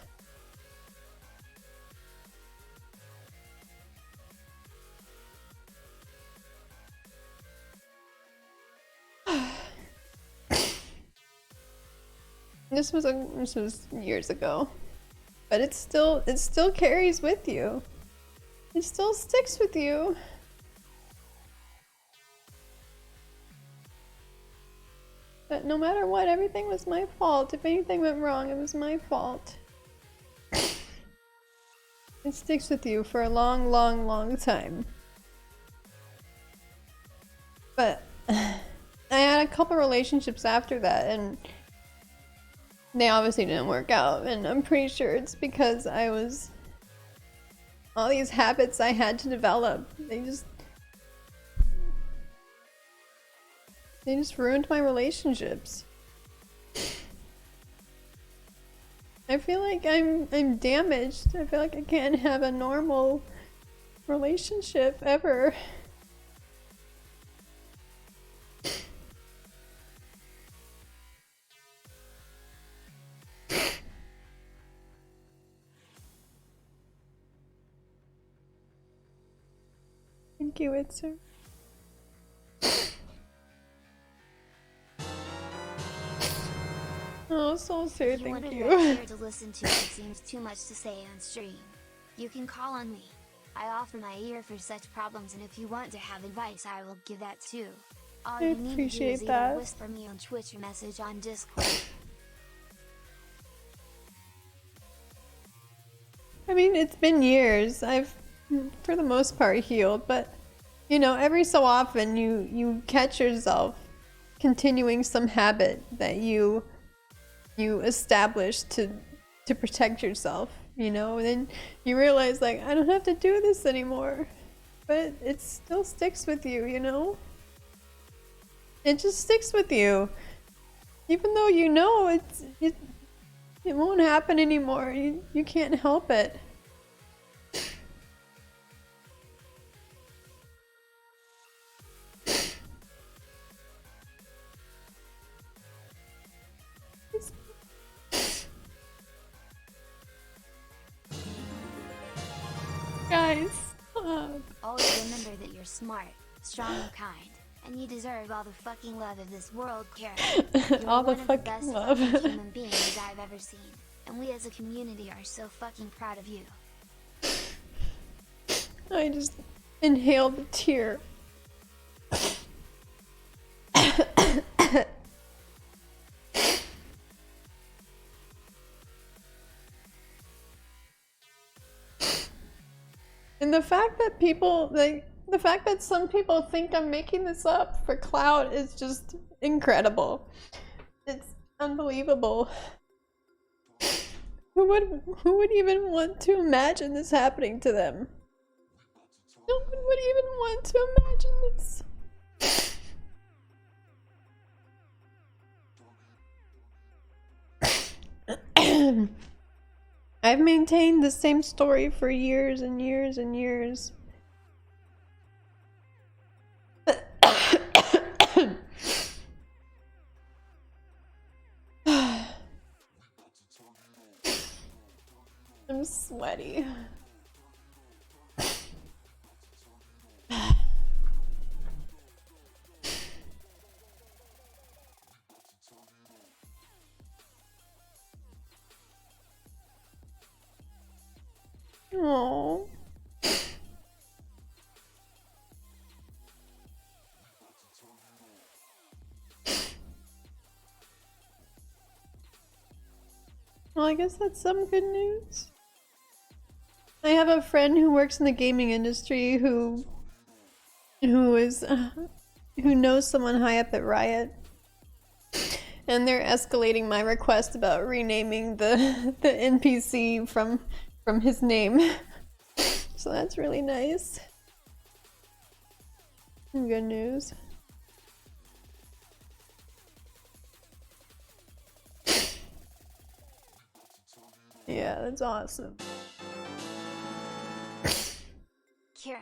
This was years ago, but it still carries with you. It still sticks with you. But no matter what, everything was my fault. If anything went wrong, it was my fault. It sticks with you for a long, long, long time. But I had a couple relationships after that, and they obviously didn't work out, and I'm pretty sure it's because all these habits I had to develop, they just ruined my relationships. I feel like I'm damaged. I feel like I can't have a normal relationship ever. Thank you, Itzer. Oh, so sir, thank you. Here to listen to, it seems too much to say on stream. You can call on me. I offer my ear for such problems, and if you want to have advice, I will give that too. All you need to do is either whisper me on Twitch or message on Discord. I mean, it's been years. I've, for the most part, healed, but you know, every so often you catch yourself continuing some habit that you establish to protect yourself, you know, and then you realize, like, I don't have to do this anymore, but it still sticks with you, you know? It just sticks with you, even though you know it won't happen anymore. You can't help it. Guys, always remember that you're smart, strong, and kind, and you deserve all the fucking love of this world, Kara. You're all one the of fucking the best love. fucking human beings I've ever seen, and we as a community are so fucking proud of you. I just inhaled a tear. And the fact that people, like, the fact that some people think I'm making this up for clout is just incredible. It's unbelievable. Who would even want to imagine this happening to them? No one would even want to imagine this. I've maintained the same story for years and years and years. I'm sweaty. Oh. Well, I guess that's some good news. I have a friend who works in the gaming industry who knows someone high up at Riot, and they're escalating my request about renaming the NPC from his name. So that's really nice. Good news. Yeah, that's awesome. Kira,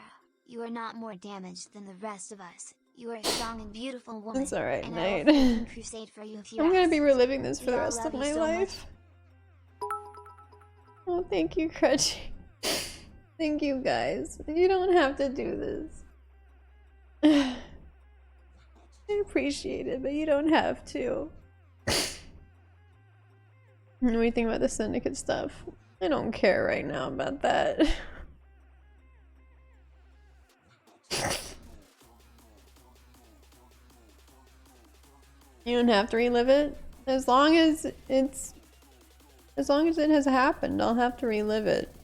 you are not more damaged than the rest of us. You are a strong and beautiful woman. It's alright, and Knight. I will crusade for you if you I'm gonna be ask. reliving this for We the all rest of love you my so life. Oh, thank you, Crutchy. Thank you, guys. You don't have to do this. I appreciate it, but you don't have to. What do you think about the syndicate stuff? I don't care right now about that. You don't have to relive it. As long as it has happened, I'll have to relive it.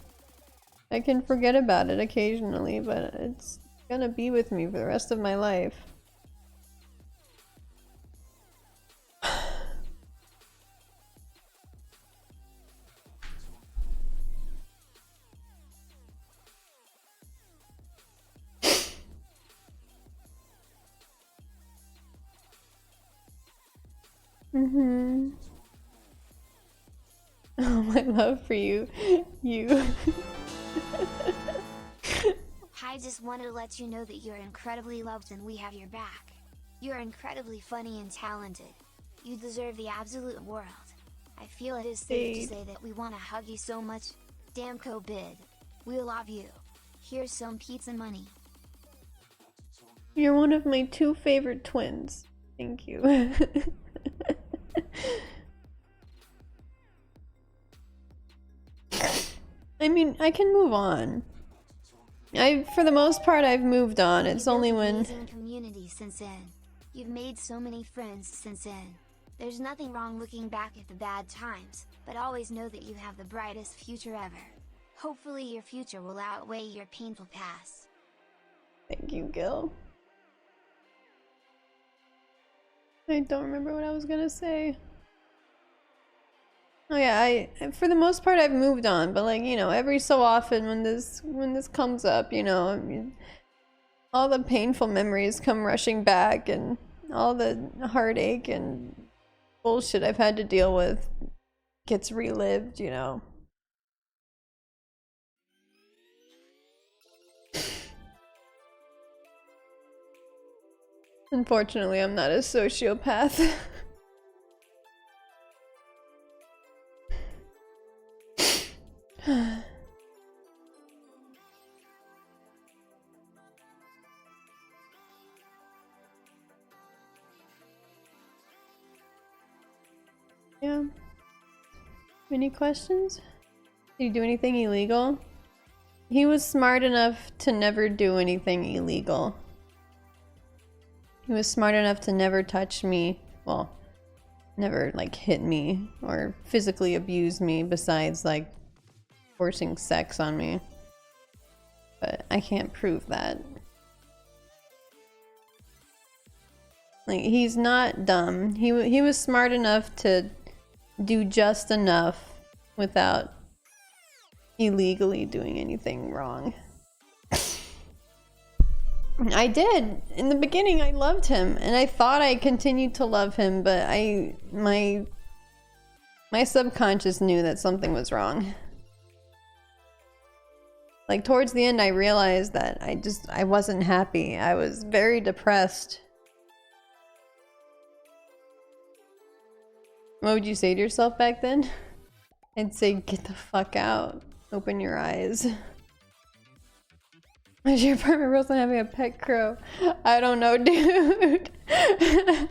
I can forget about it occasionally, but it's gonna be with me for the rest of my life. Oh, my love for you. I just wanted to let you know that you're incredibly loved and we have your back. You're incredibly funny and talented. You deserve the absolute world. I feel it is safe to say that we want to hug you so much. Damco bid. We love you. Here's some pizza money. You're one of my 2 favorite twins. Thank you. I mean, I can move on. For the most part, I've moved on. It's only when... Amazing community since then. You've made so many friends since then. There's nothing wrong looking back at the bad times, but always know that you have the brightest future ever. Hopefully your future will outweigh your painful past. Thank you, Gil. I don't remember what I was gonna say. Oh yeah, for the most part I've moved on, but like, you know, every so often when this comes up, you know, I mean, all the painful memories come rushing back, and all the heartache and bullshit I've had to deal with gets relived, you know. Unfortunately, I'm not a sociopath. Yeah. Any questions? Did he do anything illegal? He was smart enough to never do anything illegal. He was smart enough to never touch me. Well, never like hit me or physically abuse me besides like forcing sex on me. But I can't prove that. Like, he's not dumb. He was smart enough to do just enough without illegally doing anything wrong. I did. In the beginning, I loved him, and I thought I continued to love him, but my subconscious knew that something was wrong. Like, towards the end, I realized that I wasn't happy. I was very depressed. What would you say to yourself back then? I'd say, get the fuck out. Open your eyes. Is your apartment rules on having a pet crow? I don't know, dude. I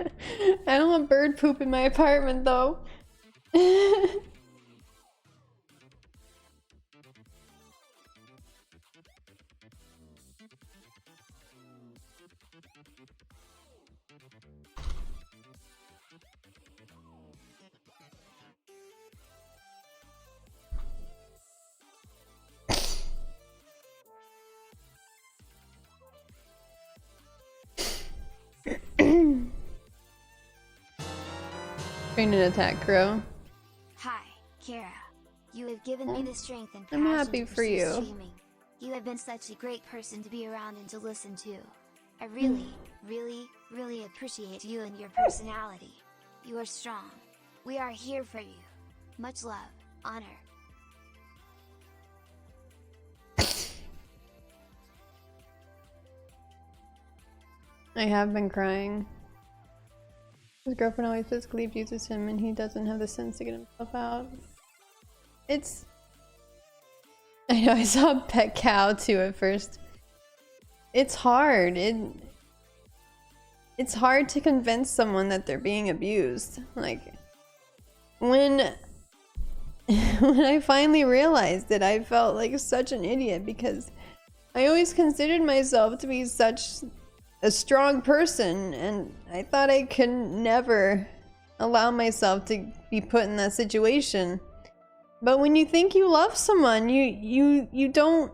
don't want bird poop in my apartment, though. Train and attack, Crow. Hi, Kara. You have given me the strength and I'm passion happy to for pursue you. streaming. You have been such a great person to be around and to listen to. I really, really appreciate you and your personality. You are strong. We are here for you. Much love, honor. I have been crying. His girlfriend always physically abuses him and he doesn't have the sense to get himself out. It's... I know, I saw a pet cow too at first. It's hard. It's hard to convince someone that they're being abused. Like, when I finally realized it, I felt like such an idiot because I always considered myself to be such a strong person, and I thought I could never allow myself to be put in that situation. But when you think you love someone, you don't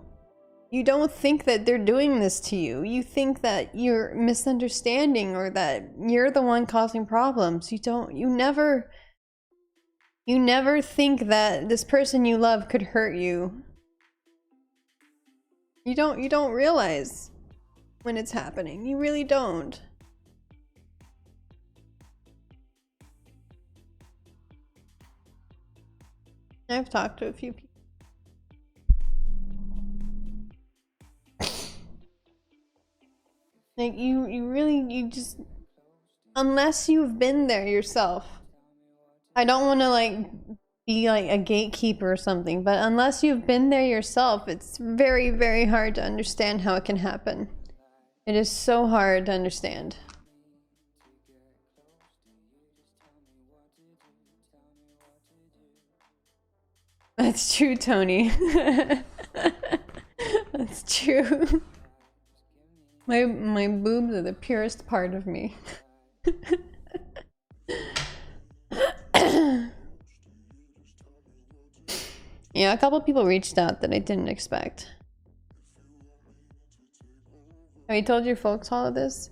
think that they're doing this to you. You think that you're misunderstanding or that you're the one causing problems. You never think that this person you love could hurt you. You don't realize when it's happening. You really don't. I've talked to a few people. Like, you just, unless you've been there yourself. I don't want to like be like a gatekeeper or something, but unless you've been there yourself, it's very, very hard to understand how it can happen. It is so hard to understand. That's true, Tony. That's true. My boobs are the purest part of me. Yeah, a couple people reached out that I didn't expect. Have you told your folks all of this?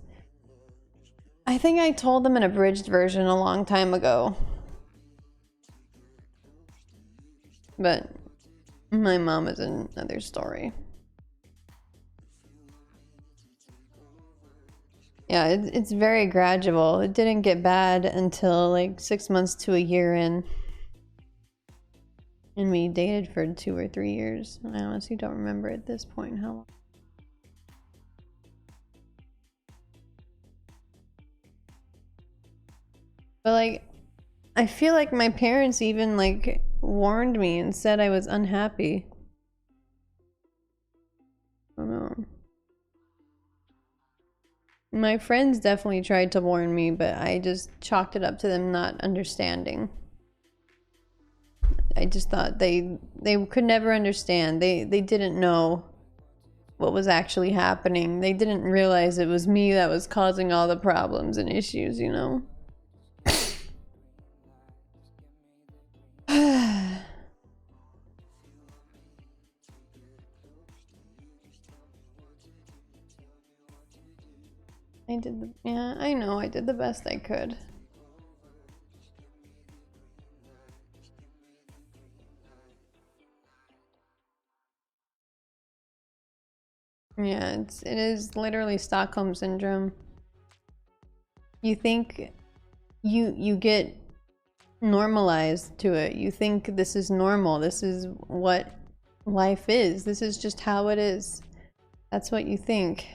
I think I told them an abridged version a long time ago. But my mom is another story. Yeah, it's very gradual. It didn't get bad until like 6 months to a year in. And we dated for 2 or 3 years. I honestly don't remember at this point how long. But like, I feel like my parents even like warned me and said I was unhappy. I don't know. My friends definitely tried to warn me, but I just chalked it up to them not understanding. I just thought they could never understand. They didn't know what was actually happening. They didn't realize it was me that was causing all the problems and issues, you know? Yeah, I know, I did the best I could. Yeah, it is literally Stockholm syndrome. You think you get normalized to it. You think this is normal. This is what life is. This is just how it is. That's what you think.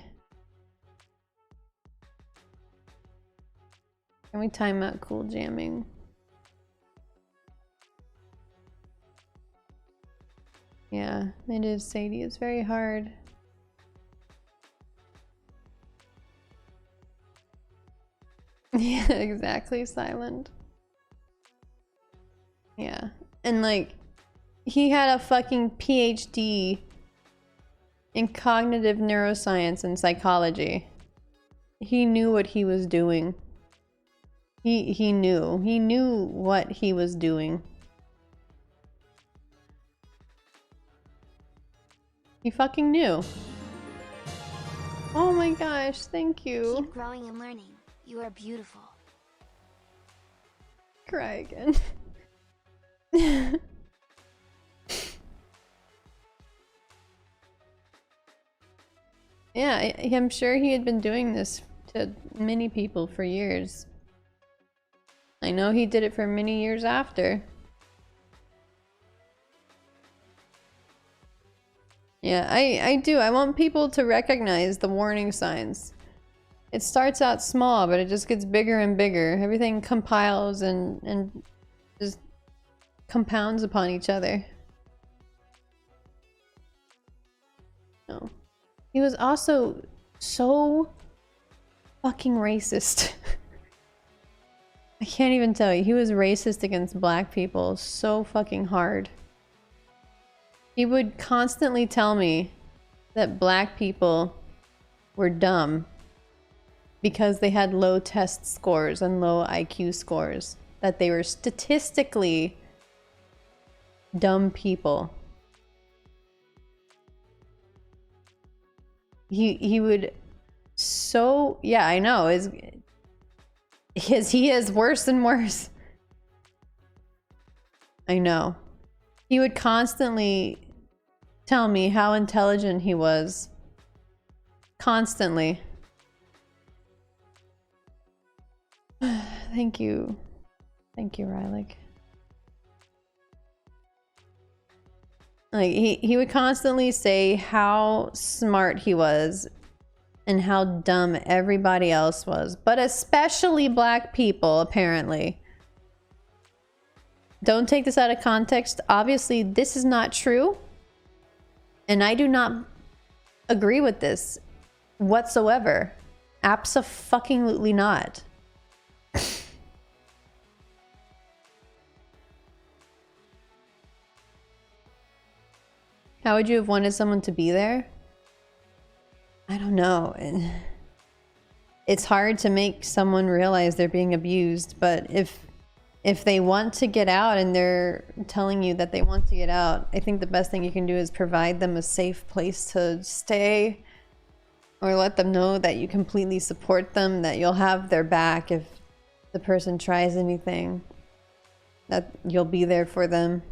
Can we time out cool jamming? Yeah, it is, Sadie. It's very hard. Yeah, exactly, Silent. Yeah, and like, he had a fucking PhD in cognitive neuroscience and psychology. He knew what he was doing. He knew what he was doing. He fucking knew. Oh my gosh, thank you. Keep growing and learning. You are beautiful. Cry again. Yeah, I'm sure he had been doing this to many people for years. I know he did it for many years after. Yeah, I do. I want people to recognize the warning signs. It starts out small, but it just gets bigger and bigger. Everything compiles and just compounds upon each other. No. He was also so fucking racist. I can't even tell you. He was racist against black people so fucking hard. He would constantly tell me that black people were dumb because they had low test scores and low IQ scores. That they were statistically dumb people. He would so... Yeah, I know. He is worse and worse. I know. He would constantly tell me how intelligent he was. Constantly. Thank you. Thank you, Rylick. Like, he would constantly say how smart he was and how dumb everybody else was, but especially black people, apparently. Don't take this out of context. Obviously, this is not true. And I do not agree with this whatsoever. Abso-fucking-lutely not. How would you have wanted someone to be there? I don't know. It's hard to make someone realize they're being abused, but if they want to get out and they're telling you that they want to get out, I think the best thing you can do is provide them a safe place to stay, or let them know that you completely support them, that you'll have their back if the person tries anything, that you'll be there for them.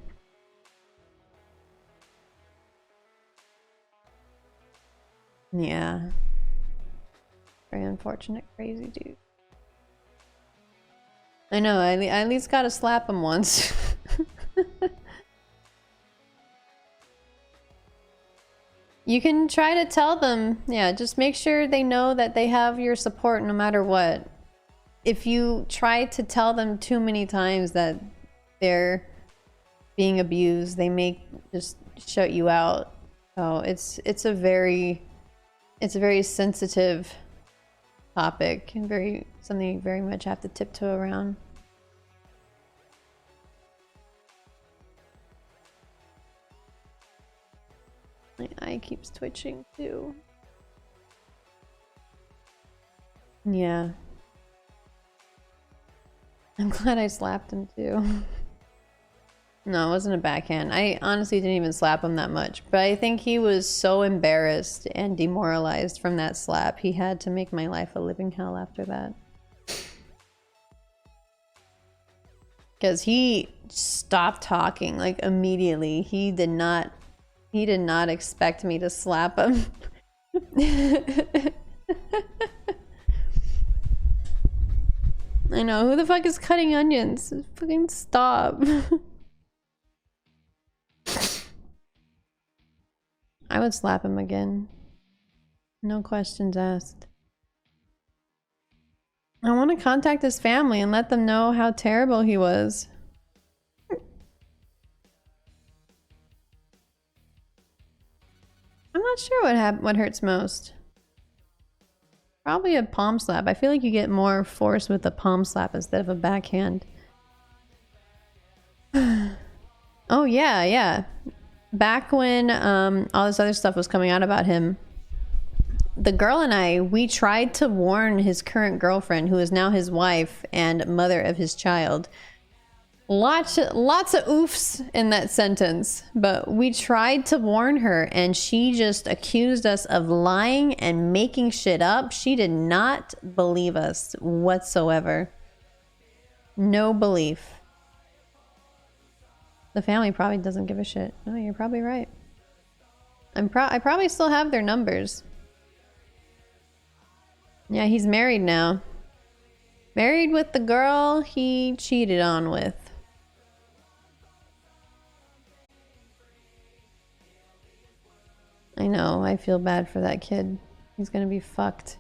Yeah. Very unfortunate, crazy dude. I know, I at least gotta slap him once. You can try to tell them, yeah, just make sure they know that they have your support no matter what. If you try to tell them too many times that they're being abused, they may just shut you out. So it's a very sensitive topic and something you very much have to tiptoe around. My eye keeps twitching too. Yeah. I'm glad I slapped him too. No, it wasn't a backhand. I honestly didn't even slap him that much, but I think he was so embarrassed and demoralized from that slap, he had to make my life a living hell after that. Because he stopped talking, like, immediately. He did not expect me to slap him. I know, who the fuck is cutting onions? Fucking stop. I would slap him again. No questions asked. I want to contact his family and let them know how terrible he was. I'm not sure what hurts most. Probably a palm slap. I feel like you get more force with a palm slap instead of a backhand. Oh yeah. Back when all this other stuff was coming out about him, the girl and we tried to warn his current girlfriend, who is now his wife and mother of his child. Lots of oofs in that sentence, but we tried to warn her and she just accused us of lying and making shit up. She did not believe us whatsoever. No belief. The family probably doesn't give a shit. No, you're probably right. I probably still have their numbers. Yeah, he's married now. Married with the girl he cheated on with. I know, I feel bad for that kid. He's gonna be fucked.